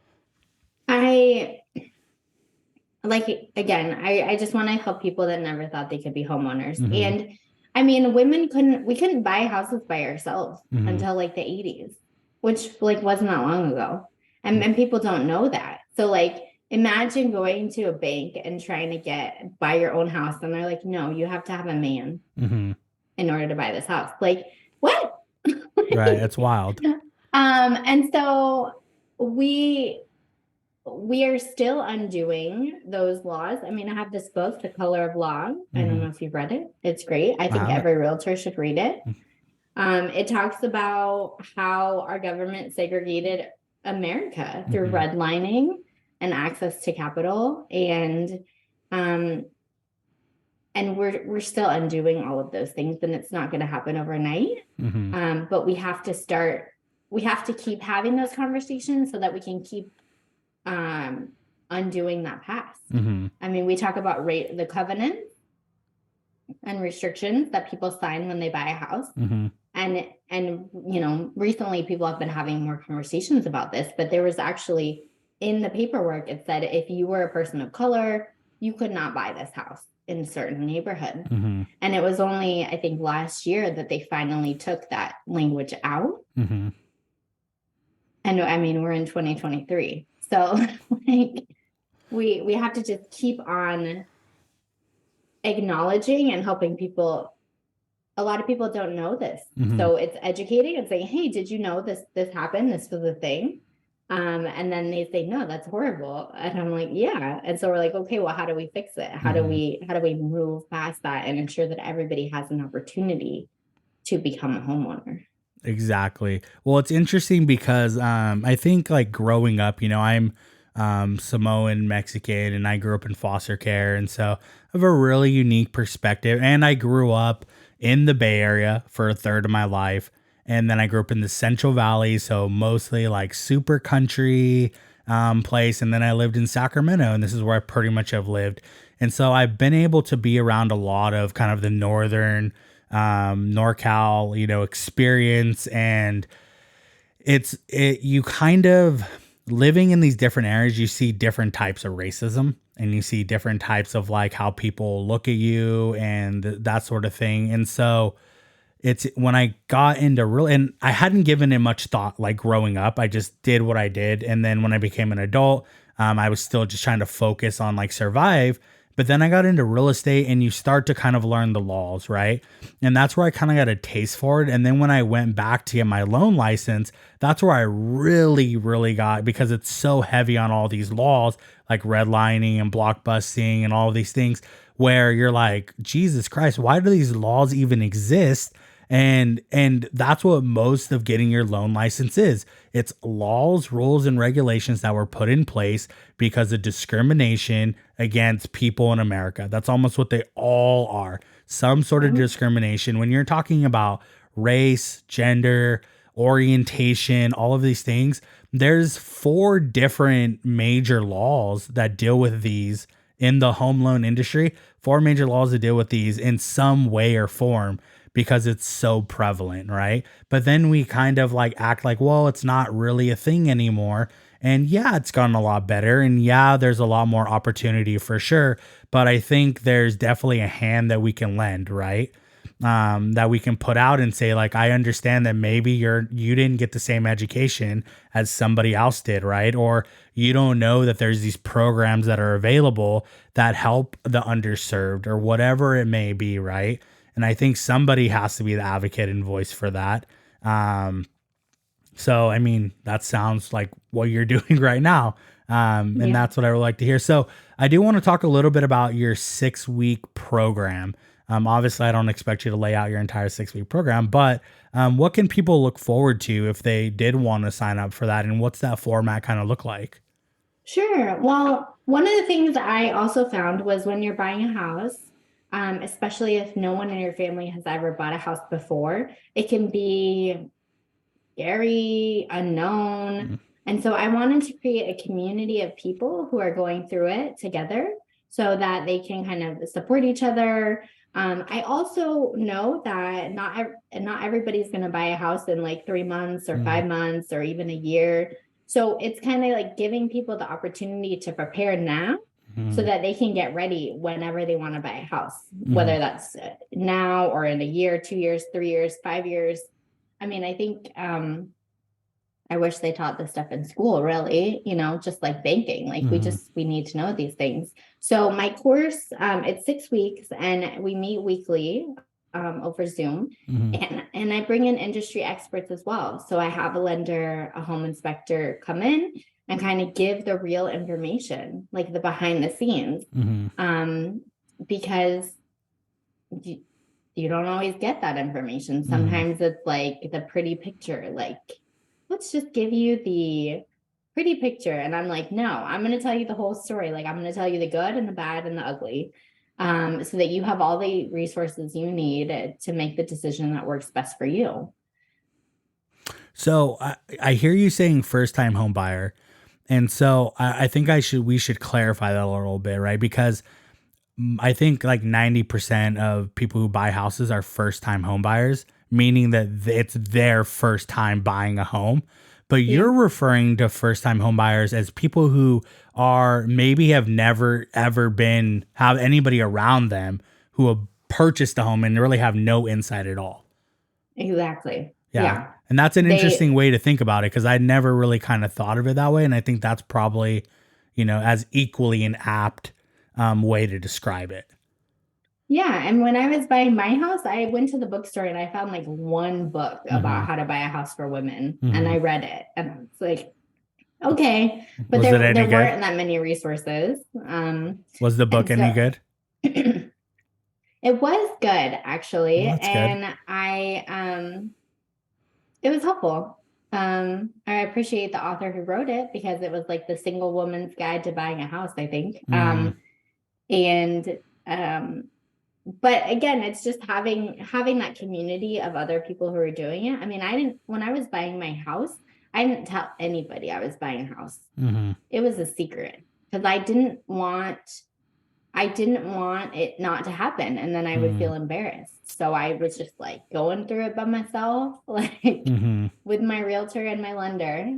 like, again, I just want to help people that never thought they could be homeowners. And I mean, we couldn't buy houses by ourselves until like the 80s, which like wasn't that long ago. And people don't know that. So like imagine going to a bank and trying to buy your own house. And they're like, no, you have to have a man in order to buy this house. Like, what? Right. It's wild. And so we are still undoing those laws. I mean, I have this book, The Color of Law. I don't know if you've read it. It's great. I think every realtor should read it. It talks about how our government segregated America through redlining and access to capital, and we're still undoing all of those things, and it's not going to happen overnight. But we have to keep having those conversations so that we can keep undoing that past. I mean, we talk about the covenants and restrictions that people sign when they buy a house. And recently people have been having more conversations about this, but there was actually in the paperwork, it said if you were a person of color, you could not buy this house in a certain neighborhood. And it was only, I think, last year that they finally took that language out. And I mean, we're in 2023. So like we have to just keep on acknowledging and helping people. A lot of people don't know this. So it's educating and saying, hey, did you know this happened? This was a thing. And then they say, no, that's horrible. And I'm like, yeah. And so we're like, okay, well, how do we fix it? How do we move past that and ensure that everybody has an opportunity to become a homeowner? Exactly. Well, it's interesting because I think like growing up, I'm Samoan Mexican, and I grew up in foster care. And so I have a really unique perspective. And I grew up in the Bay Area for a third of my life. And then I grew up in the Central Valley, so mostly like super country place. And then I lived in Sacramento, and this is where I pretty much have lived. And so I've been able to be around a lot of kind of the northern NorCal, experience. And you kind of living in these different areas, you see different types of racism, and you see different types of like how people look at you and that sort of thing. And so it's when I got into and I hadn't given it much thought, like growing up, I just did what I did. And then when I became an adult, I was still just trying to focus on like survive. But then I got into real estate, and you start to kind of learn the laws, right? And that's where I kind of got a taste for it. And then when I went back to get my loan license, that's where I really, really got, because it's so heavy on all these laws, like redlining and block busting and all of these things, where you're like, Jesus Christ, why do these laws even exist? And that's what most of getting your loan license is. It's laws, rules, and regulations that were put in place because of discrimination against people in America. That's almost what they all are. Some sort of discrimination. When you're talking about race, gender, orientation, all of these things, there's 4 different major laws that deal with these in the home loan industry. 4 major laws that deal with these in some way or form, because it's so prevalent, right? But then we kind of like act like, well, it's not really a thing anymore. And yeah, it's gotten a lot better. And yeah, there's a lot more opportunity for sure. But I think there's definitely a hand that we can lend, right? That we can put out and say, like, I understand that maybe you didn't get the same education as somebody else did, right? Or you don't know that there's these programs that are available that help the underserved, or whatever it may be, right? And I think somebody has to be the advocate and voice for that. So, I mean, that sounds like what you're doing right now. And that's what I would like to hear. So I do want to talk a little bit about your 6-week program. Obviously, I don't expect you to lay out your entire 6-week program, but what can people look forward to if they did want to sign up for that? And what's that format kind of look like? Sure. Well, one of the things I also found was when you're buying a house, especially if no one in your family has ever bought a house before, it can be scary, unknown. And so I wanted to create a community of people who are going through it together so that they can kind of support each other. I also know that not everybody's going to buy a house in like 3 months or 5 months or even a year. So it's kind of like giving people the opportunity to prepare now so that they can get ready whenever they want to buy a house, whether that's now or in a year, 2 years, 3 years, 5 years. I mean, I think I wish they taught this stuff in school, really, just like banking. Like we need to know these things. So my course, it's 6 weeks and we meet weekly over Zoom. And I bring in industry experts as well. So I have a lender, a home inspector come in and kind of give the real information, like the behind the scenes. Because you don't always get that information. Sometimes it's like the pretty picture, like, let's just give you the pretty picture. And I'm like, no, I'm going to tell you the whole story. Like, I'm going to tell you the good and the bad and the ugly, so that you have all the resources you need to make the decision that works best for you. So I hear you saying first time home buyer. And so I think we should clarify that a little bit, right? Because I think like 90% of people who buy houses are first time home buyers, meaning that it's their first time buying a home. But you're referring to first time home buyers as people who are maybe have never ever have anybody around them who have purchased a home and really have no insight at all. Exactly. Yeah. Yeah. And that's an interesting way to think about it, because I never really kind of thought of it that way. And I think that's probably, as equally an apt way to describe it. Yeah. And when I was buying my house, I went to the bookstore and I found like one book about how to buy a house for women. And I read it. And it's like, okay. But there weren't that many resources. Was the book any good? It was good, actually. Well, that's and good. It was helpful. I appreciate the author who wrote it, because it was like the single woman's guide to buying a house, I think. But again, it's just having that community of other people who are doing it. I mean, when I was buying my house, I didn't tell anybody I was buying a house. It was a secret, because I didn't want it not to happen. And then I would feel embarrassed. So I was just like going through it by myself, like with my realtor and my lender.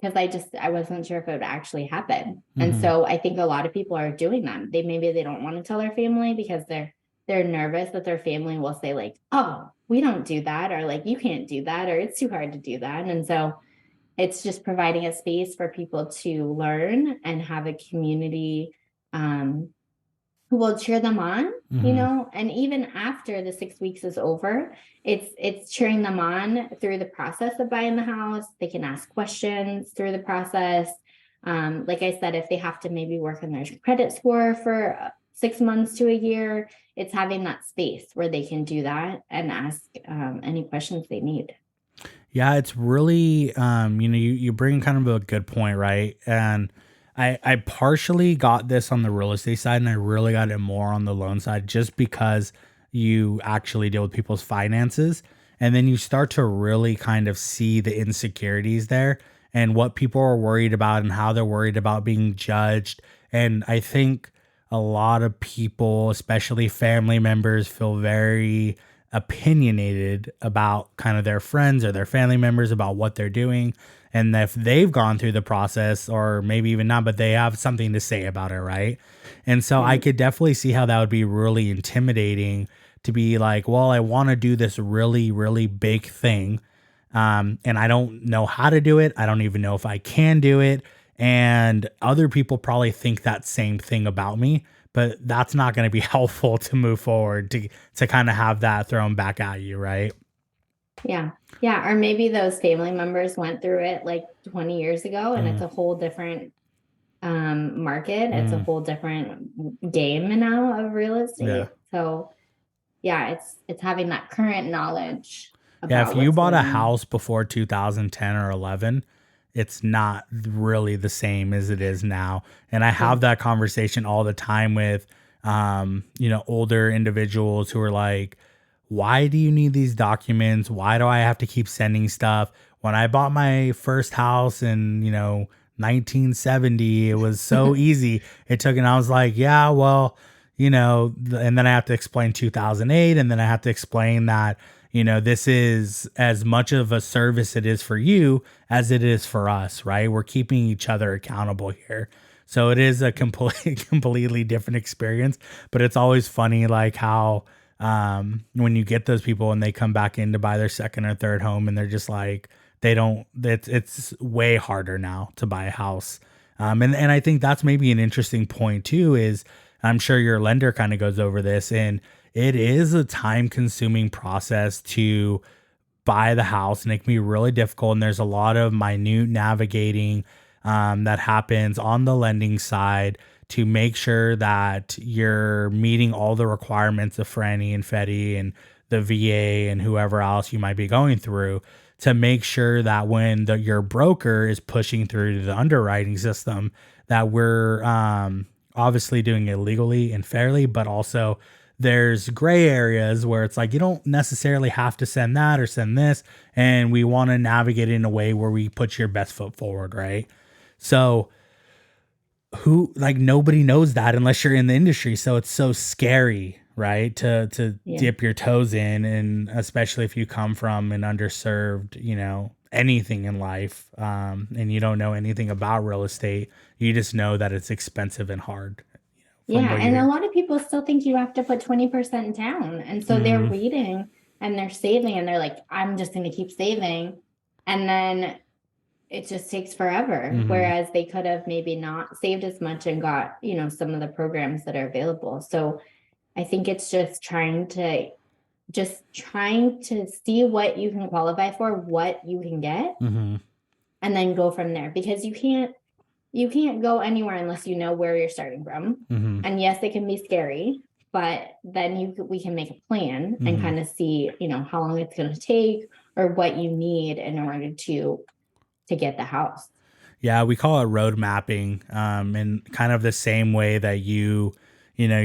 Because I wasn't sure if it would actually happen. And so I think a lot of people are doing that. Maybe they don't want to tell their family because they're nervous that their family will say like, oh, we don't do that, or like, you can't do that, or it's too hard to do that. And so it's just providing a space for people to learn and have a community who will cheer them on, and even after the 6 weeks is over, it's cheering them on through the process of buying the house. They can ask questions through the process. Like I said, if they have to maybe work on their credit score for 6 months to a year, it's having that space where they can do that and ask any questions they need. Yeah, it's really, you bring kind of a good point, right? And I partially got this on the real estate side, and I really got it more on the loan side, just because you actually deal with people's finances. And then you start to really kind of see the insecurities there and what people are worried about and how they're worried about being judged. And I think a lot of people, especially family members, feel very opinionated about kind of their friends or their family members about what they're doing. And if they've gone through the process, or maybe even not, but they have something to say about it, right? And so I could definitely see how that would be really intimidating to be like, well, I want to do this really, really big thing. And I don't know how to do it. I don't even know if I can do it. And other people probably think that same thing about me, but that's not going to be helpful to move forward, to kind of have that thrown back at you, right? Yeah. Yeah. Or maybe those family members went through it like 20 years ago, and it's a whole different market. It's a whole different game now of real estate. Yeah. So yeah, it's having that current knowledge. Yeah. If you bought a house before 2010 or 11, it's not really the same as it is now. And I have that conversation all the time with, older individuals who are like, why do you need these documents? Why do I have to keep sending stuff? When I bought my first house in, 1970, it was so easy. And I was like, yeah, well, and then I have to explain 2008. And then I have to explain that, this is as much of a service it is for you as it is for us, right? We're keeping each other accountable here. So it is a completely different experience, but it's always funny, like how, when you get those people and they come back in to buy their second or third home, and they're just like, it's way harder now to buy a house. And I think that's maybe an interesting point too, is I'm sure your lender kind of goes over this, and it is a time consuming process to buy the house, and it can be really difficult. And there's a lot of minute navigating that happens on the lending side to make sure that you're meeting all the requirements of Franny and Fetty and the VA and whoever else you might be going through, to make sure that when your broker is pushing through the underwriting system, that we're obviously doing it legally and fairly, but also there's gray areas where it's like you don't necessarily have to send that or send this, and we want to navigate it in a way where we put your best foot forward, right? So nobody knows that unless you're in the industry. So it's so scary, right? To dip your toes in, and especially if you come from an underserved, anything in life, and you don't know anything about real estate. You just know that it's expensive and hard. Yeah, and a lot of people still think you have to put 20% down. And so they're reading and they're saving, and they're like, I'm just going to keep saving. And then it just takes forever. Whereas they could have maybe not saved as much and got, some of the programs that are available. So I think it's just trying to see what you can qualify for, what you can get, and then go from there, because you can't go anywhere unless you know where you're starting from. And yes, it can be scary, but then we can make a plan and kind of see, how long it's going to take or what you need in order to get the house. Yeah, we call it road mapping, in kind of the same way that you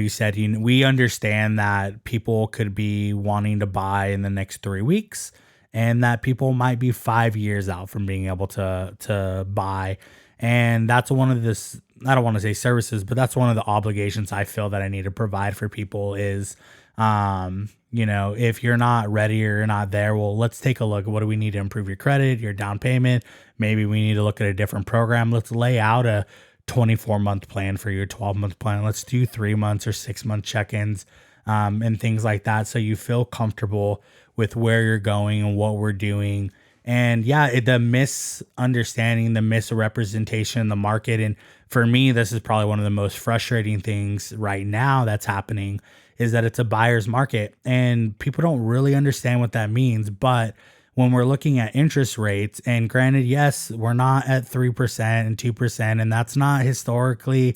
said, we understand that people could be wanting to buy in the next 3 weeks, and that people might be 5 years out from being able to buy. And that's one of this, I don't want to say services, but that's one of the obligations I feel that I need to provide for people is, if you're not ready or you're not there, well, let's take a look at what do we need to improve your credit, your down payment. Maybe we need to look at a different program. Let's lay out a 24-month plan for your 12-month plan. Let's do 3 months or 6-month check-ins, and things like that. So you feel comfortable with where you're going and what we're doing. And yeah, the misunderstanding, the misrepresentation in the market. And for me, this is probably one of the most frustrating things right now that's happening, is that it's a buyer's market and people don't really understand what that means. But when we're looking at interest rates, and granted, yes, we're not at 3% and 2%, and that's not historically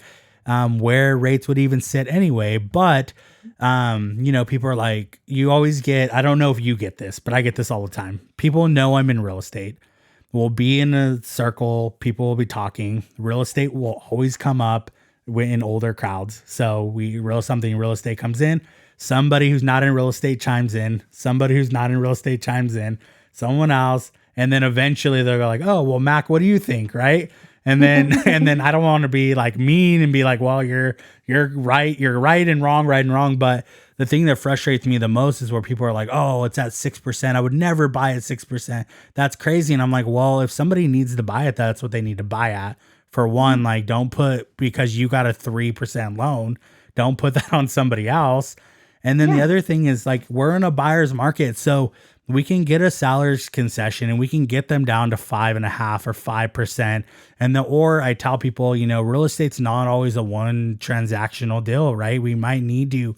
where rates would even sit anyway. But, people are like, you always get, I don't know if you get this, but I get this all the time. People know I'm in real estate. We'll be in a circle. People will be talking. Real estate will always come up in older crowds. So real estate comes in. Somebody who's not in real estate chimes in. Somebody who's not in real estate chimes in. Someone else. And then eventually they're like, oh, well, Mac, what do you think? Right. And then, I don't want to be like mean and be like, well, you're right and wrong. But the thing that frustrates me the most is where people are like, oh, it's at 6%. I would never buy at 6%. That's crazy. And I'm like, well, if somebody needs to buy it, that's what they need to buy at. For one, like, don't put, because you got a 3% loan, don't put that on somebody else. And then the other thing is, like, we're in a buyer's market. So we can get a seller's concession and we can get them down to 5.5% or 5%. Or I tell people, real estate's not always a one transactional deal, right? We might need to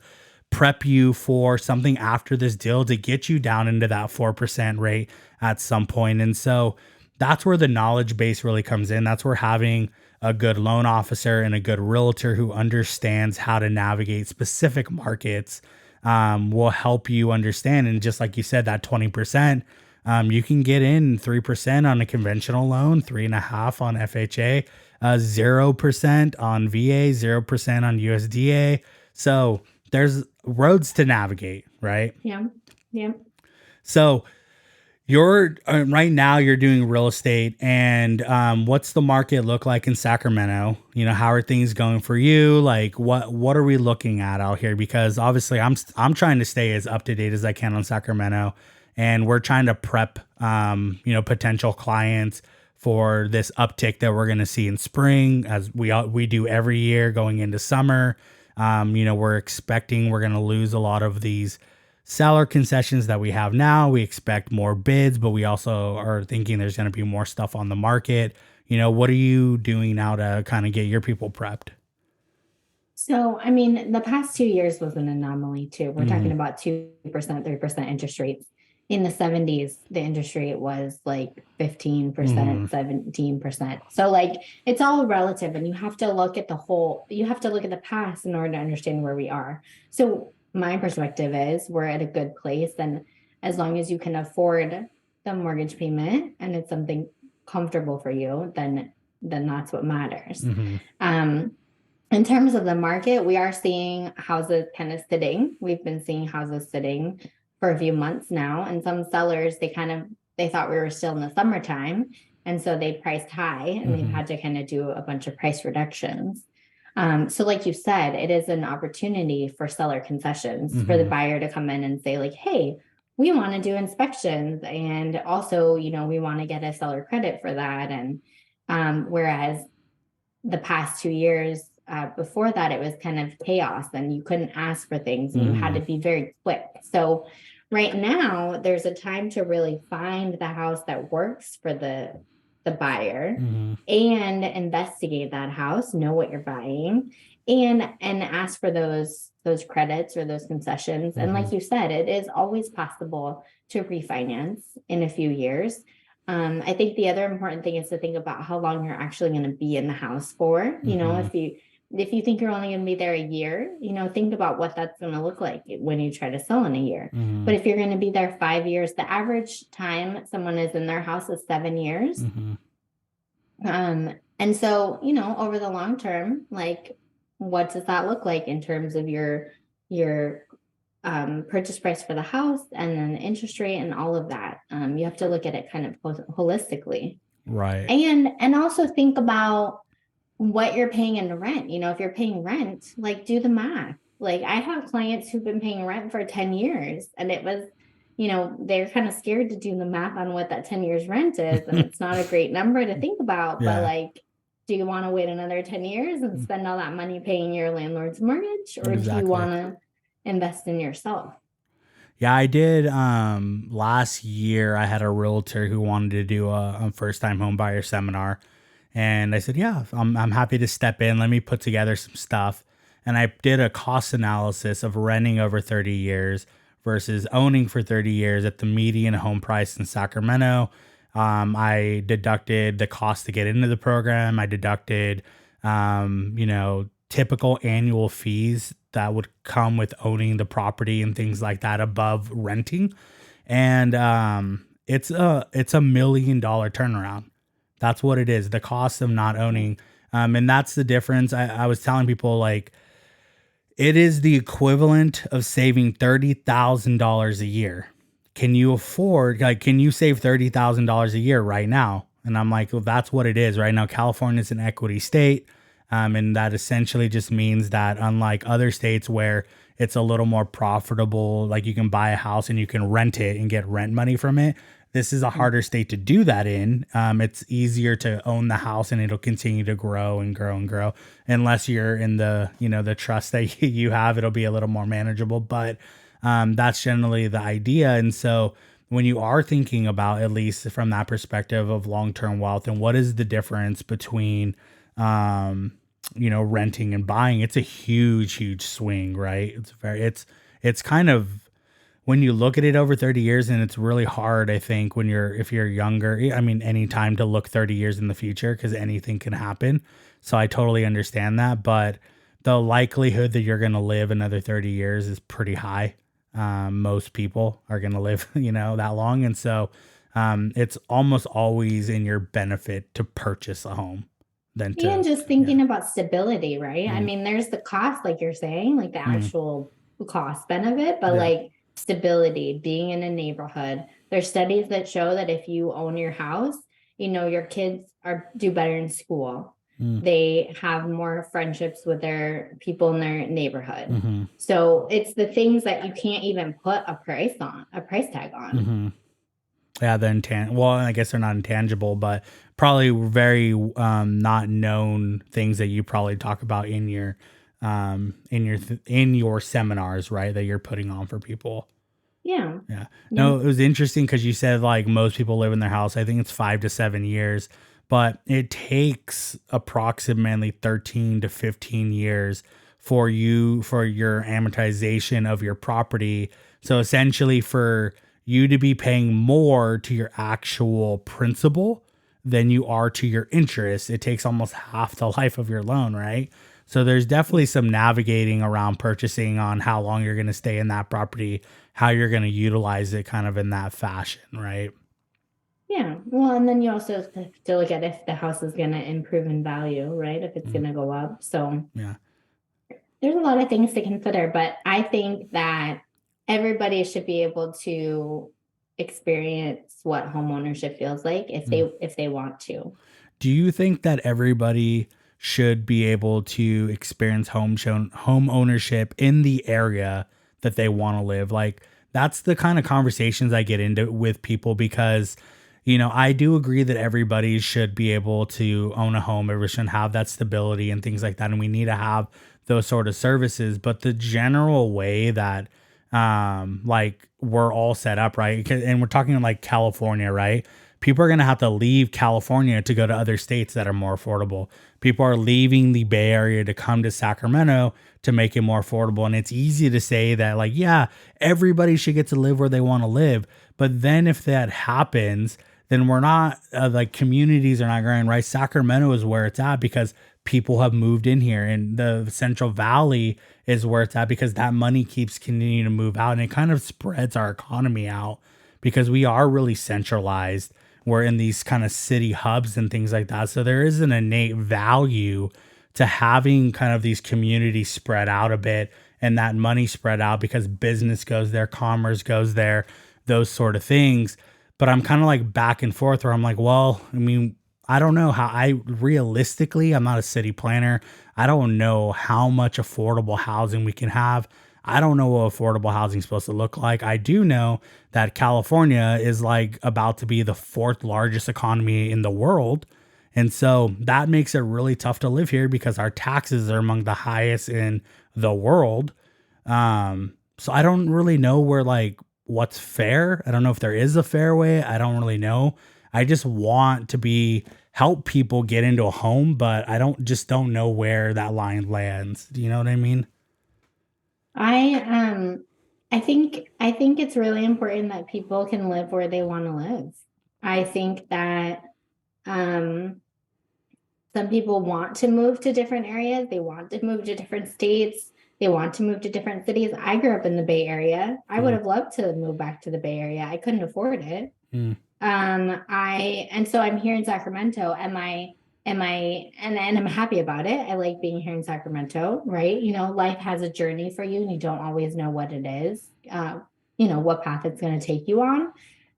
prep you for something after this deal to get you down into that 4% rate at some point. And so that's where the knowledge base really comes in. That's where having a good loan officer and a good realtor who understands how to navigate specific markets will help you understand. And just like you said, that 20%, you can get in 3% on a conventional loan, 3.5% on FHA, 0% on VA, 0% on USDA. So there's roads to navigate, right? Yeah. Yeah. So you're right now you're doing real estate, and what's the market look like in Sacramento? How are things going for you? Like what are we looking at out here? Because obviously I'm trying to stay as up to date as I can on Sacramento, and we're trying to prep potential clients for this uptick that we're going to see in spring, as we do every year going into summer. We're expecting we're going to lose a lot of these seller concessions that we have now. We expect more bids, but we also are thinking there's going to be more stuff on the market. What are you doing now to kind of get your people prepped? So, I mean, the past 2 years was an anomaly too. We're talking about 2%, 3% interest rates. In the 70s, the interest rate was like 15%, 17%. So like it's all relative, and you have to look at the past in order to understand where we are. So my perspective is we're at a good place, and as long as you can afford the mortgage payment and it's something comfortable for you, then that's what matters. In terms of the market, we are seeing houses kind of sitting. We've been seeing houses sitting for a few months now. And some sellers, they thought we were still in the summertime. And so they priced high, and they've had to kind of do a bunch of price reductions. So like you said, it is an opportunity for seller concessions for the buyer to come in and say like, hey, we want to do inspections. And also, we want to get a seller credit for that. And whereas the past 2 years, before that, it was kind of chaos, and you couldn't ask for things, and you had to be very quick. So right now, there's a time to really find the house that works for the buyer and investigate that house, know what you're buying, and ask for those credits or those concessions. And like you said, it is always possible to refinance in a few years. I think the other important thing is to think about how long you're actually going to be in the house for. If you think you're only going to be there a year, think about what that's going to look like when you try to sell in a year. But if you're going to be there 5 years, the average time someone is in their house is 7 years. And so, over the long term, like, what does that look like in terms of your purchase price for the house, and then the interest rate and all of that? You have to look at it kind of holistically. Right. And also think about what you're paying in rent. If you're paying rent, like, do the math. Like, I have clients who've been paying rent for 10 years, and it was, they're kind of scared to do the math on what that 10 years rent is. And it's not a great number to think about, but like, do you want to wait another 10 years and spend all that money paying your landlord's mortgage, or do you want to invest in yourself? Yeah, I did. Last year, I had a realtor who wanted to do a first-time home buyer seminar. And I said, yeah, I'm happy to step in. Let me put together some stuff. And I did a cost analysis of renting over 30 years versus owning for 30 years at the median home price in Sacramento. I deducted the cost to get into the program. I deducted, typical annual fees that would come with owning the property and things like that above renting. And it's a $1 million turnaround. That's what it is. The cost of not owning. And that's the difference. I was telling people, like, it is the equivalent of saving $30,000 a year. Can you can you save $30,000 a year right now? And I'm like, well, that's what it is right now. California is an equity state. And that essentially just means that, unlike other states where it's a little more profitable, like you can buy a house and you can rent it and get rent money from it, this is a harder state to do that in. It's easier to own the house, and it'll continue to grow and grow and grow. Unless you're in the trust that you have, it'll be a little more manageable. But that's generally the idea. And so when you are thinking about, at least from that perspective of long-term wealth, and what is the difference between, renting and buying, it's a huge, huge swing, right? It's kind of, when you look at it over 30 years, and it's really hard, I think, if you're younger, I mean, any time to look 30 years in the future, because anything can happen. So I totally understand that. But the likelihood that you're going to live another 30 years is pretty high. Most people are going to live, that long. And so it's almost always in your benefit to purchase a home than to. And just thinking about stability, right? I mean, there's the cost, like you're saying, like the actual cost benefit, but like stability, being in a neighborhood. There's studies that show that if you own your house, your kids do better in school. They have more friendships with their people in their neighborhood. So it's the things that you can't even put a price tag on. Yeah, well, I guess they're not intangible, but probably very not known things that you probably talk about in your seminars, right? That you're putting on for people. Yeah. Yeah. Yeah. No, it was interesting because you said like most people live in their house. I think it's 5 to 7 years, but it takes approximately 13 to 15 years for your amortization of your property. So essentially, for you to be paying more to your actual principal than you are to your interest, it takes almost half the life of your loan, right? So there's definitely some navigating around purchasing on how long you're going to stay in that property, how you're going to utilize it kind of in that fashion, right? Yeah. Well, and then you also have to look at if the house is going to improve in value, right? If it's Mm, going to go up. So yeah. there's a lot of things to consider, but I think that everybody should be able to experience what home ownership feels like Mm. if they want to. Do you think that everybody should be able to experience home ownership in the area that they want to live? Like that's the kind of conversations I get into with people because I do agree that everybody should be able to own a home. Everyone should have that stability and things like that. And we need to have those sort of services. But the general way that like we're all set up, right? And we're talking like California, right? People are going to have to leave California to go to other states that are more affordable. People are leaving the Bay Area to come to Sacramento to make it more affordable. And it's easy to say that, like, yeah, everybody should get to live where they want to live. But then if that happens, then we're not like communities are not growing, right? Sacramento is where it's at because people have moved in here, and the Central Valley is where it's at because that money keeps continuing to move out, and it kind of spreads our economy out because we are really centralized. We're in these kind of city hubs and things like that. So there is an innate value to having kind of these communities spread out a bit and that money spread out because business goes there, commerce goes there, those sort of things. But I'm kind of like back and forth where I'm like, well, I mean, I don't know how realistically, I'm not a city planner. I don't know how much affordable housing we can have. I don't know what affordable housing is supposed to look like. I do know that California is like about to be the fourth largest economy in the world. And so that makes it really tough to live here because our taxes are among the highest in the world. So I don't really know where like what's fair. I don't know if there is a fair way. I don't really know. I just want to be help people get into a home, but I don't know where that line lands. Do you know what I mean? I I think it's really important that people can live where they want to live. I think that um some people want to move to different areas, they want to move to different states, they want to move to different cities. I grew up in the Bay Area. I would Mm, have loved to move back to the Bay Area. I couldn't afford it. mm, I and so I'm here in Sacramento. And I'm happy about it. I like being here in Sacramento, right? You know, life has a journey for you and you don't always know what it is, what path it's going to take you on.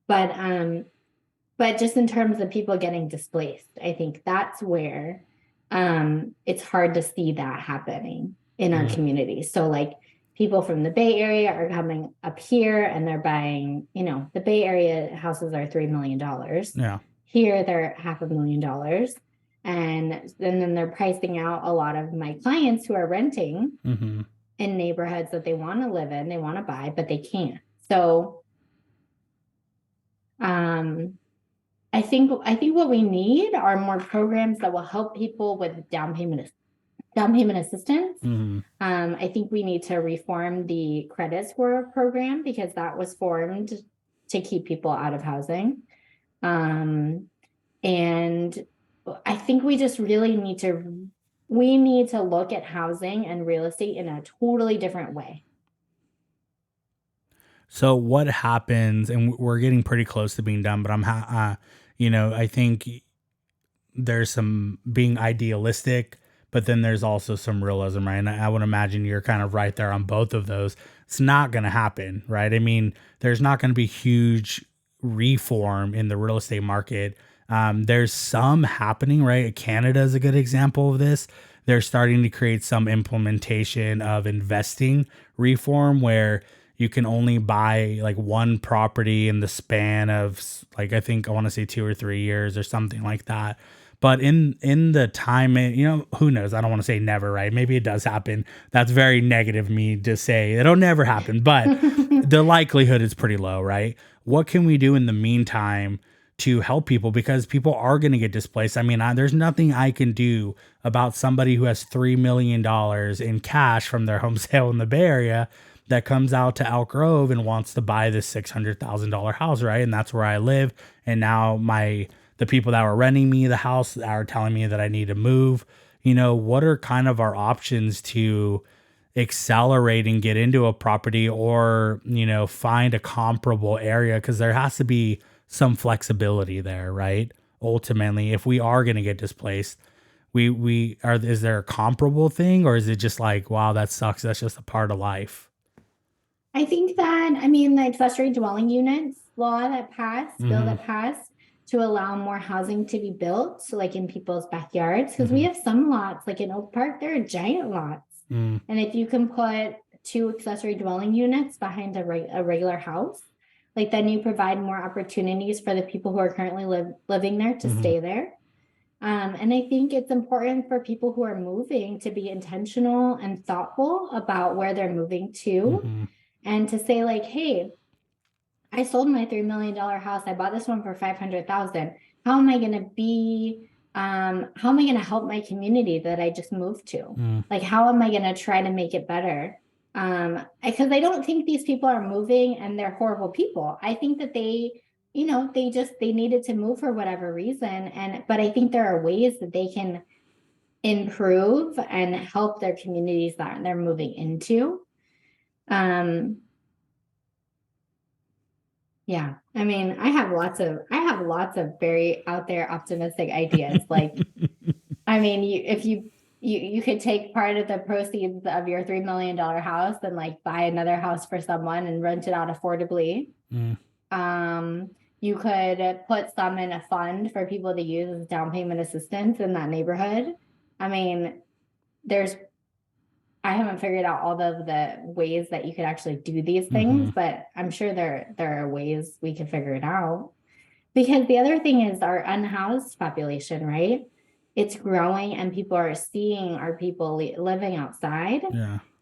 But just in terms of people getting displaced, I think that's where it's hard to see that happening in our mm. community. So like people from the Bay Area are coming up here and they're buying, the Bay Area houses are $3 million. Yeah. Here they're $500,000. And then they're pricing out a lot of my clients who are renting Mm-hmm. in neighborhoods that they want to live in, they want to buy, but they can't. So um I think what we need are more programs that will help people with down payment assistance. Mm-hmm. I think we need to reform the credit score program because that was formed to keep people out of housing. Um, and I think we just really need to look at housing and real estate in a totally different way. So what happens, and we're getting pretty close to being done, but I think there's some being idealistic, but then there's also some realism, right? And I would imagine you're kind of right there on both of those. It's not going to happen, right? I mean, there's not going to be huge reform in the real estate market. There's some happening, right? Canada is a good example of this. They're starting to create some implementation of investing reform where you can only buy like one property in the span of like I think I want to say 2 or 3 years or something like that. But in the time, who knows? I don't want to say never, right? Maybe it does happen. That's very negative of me to say. It'll never happen, but the likelihood is pretty low, right? What can we do in the meantime to help people? Because people are going to get displaced. I mean, there's nothing I can do about somebody who has $3 million in cash from their home sale in the Bay Area that comes out to Elk Grove and wants to buy this $600,000 house, right? And that's where I live. And now the people that were renting me the house are telling me that I need to move. What are kind of our options to accelerate and get into a property, or, find a comparable area? Because there has to be some flexibility there, right? Ultimately, if we are going to get displaced, is there a comparable thing, or is it just like, wow, that sucks, that's just a part of life? I think that, the accessory dwelling units law that passed, bill that passed to allow more housing to be built, so like in people's backyards, because we have some lots, like in Oak Park, there are giant lots. And if you can put 2 accessory dwelling units behind a regular house, like then you provide more opportunities for the people who are currently living there to stay there. And I think it's important for people who are moving to be intentional and thoughtful about where they're moving to, and to say like, hey, I sold my $3 million house. I bought this one for $500,000. How am I going to help my community that I just moved to? Like, how am I going to try to make it better? Because I don't think these people are moving and they're horrible people. I think that they needed to move for whatever reason. But I think there are ways that they can improve and help their communities that they're moving into. Yeah. I have lots of very out there optimistic ideas. Like, if you could take part of the proceeds of your $3 million house and like buy another house for someone and rent it out affordably. You could put some in a fund for people to use as down payment assistance in that neighborhood. I haven't figured out all of the ways that you could actually do these things, but I'm sure there are ways we can figure it out. Because the other thing is our unhoused population, right? It's growing, and people are seeing our people living outside,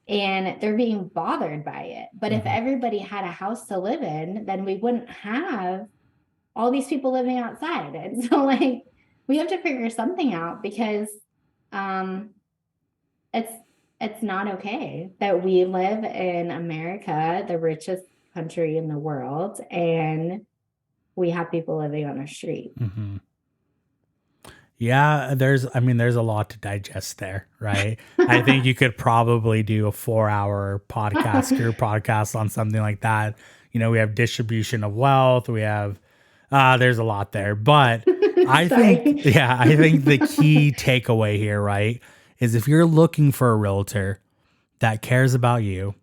and they're being bothered by it. But if everybody had a house to live in, then we wouldn't have all these people living outside. And so like, we have to figure something out, because it's not okay that we live in America, the richest country in the world, and we have people living on our street. Yeah, there's a lot to digest there, right? I think you could probably do a 4-hour podcast on something like that. We have distribution of wealth. We have, there's a lot there, but I think the key takeaway here, right, is if you're looking for a realtor that cares about you,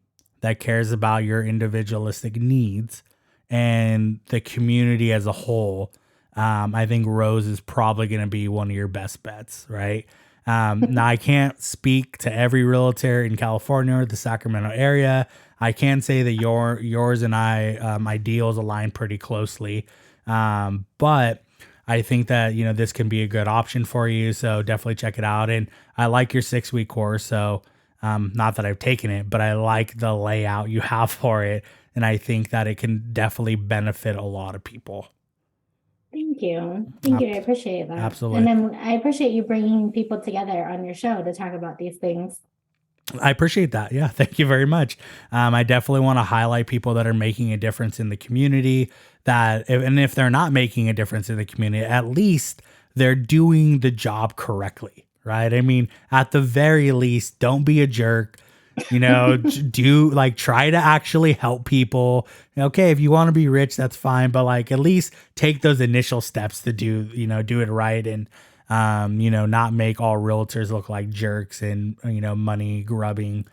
that cares about your individualistic needs and the community as a whole, I think Rose is probably going to be one of your best bets, right? Now, I can't speak to every realtor in California or the Sacramento area. I can say that yours and I ideals align pretty closely, but I think that, this can be a good option for you. So definitely check it out. And I like your 6-week course. So not that I've taken it, but I like the layout you have for it. And I think that it can definitely benefit a lot of people. Thank you. Thank you. I appreciate that. Absolutely. And then I appreciate you bringing people together on your show to talk about these things. I appreciate that. Yeah. Thank you very much. I definitely want to highlight people that are making a difference in the community, and if they're not making a difference in the community, at least they're doing the job correctly, right? At the very least, don't be a jerk. Try to actually help people. Okay, if you want to be rich, that's fine, but like at least take those initial steps to do it right, and not make all realtors look like jerks and money grubbing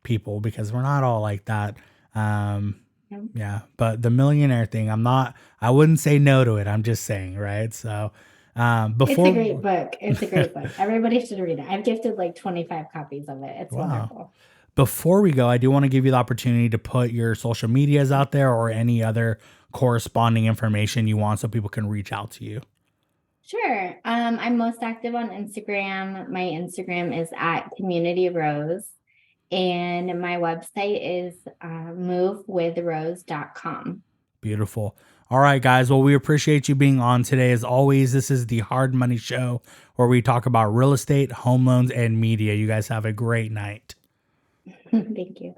people, because we're not all like that. Yeah, but the millionaire thing, I wouldn't say no to it. I'm just saying, right? So before, it's a great book. It's a great book. Everybody should read it. I've gifted like 25 copies of it. It's wonderful. Before we go, I do want to give you the opportunity to put your social medias out there, or any other corresponding information you want, so people can reach out to you. Sure. I'm most active on Instagram. My Instagram is at Community Rose, and my website is movewithrose.com. Beautiful. All right, guys. Well, we appreciate you being on today. As always, this is the Hard Money Show where we talk about real estate, home loans, and media. You guys have a great night. Thank you.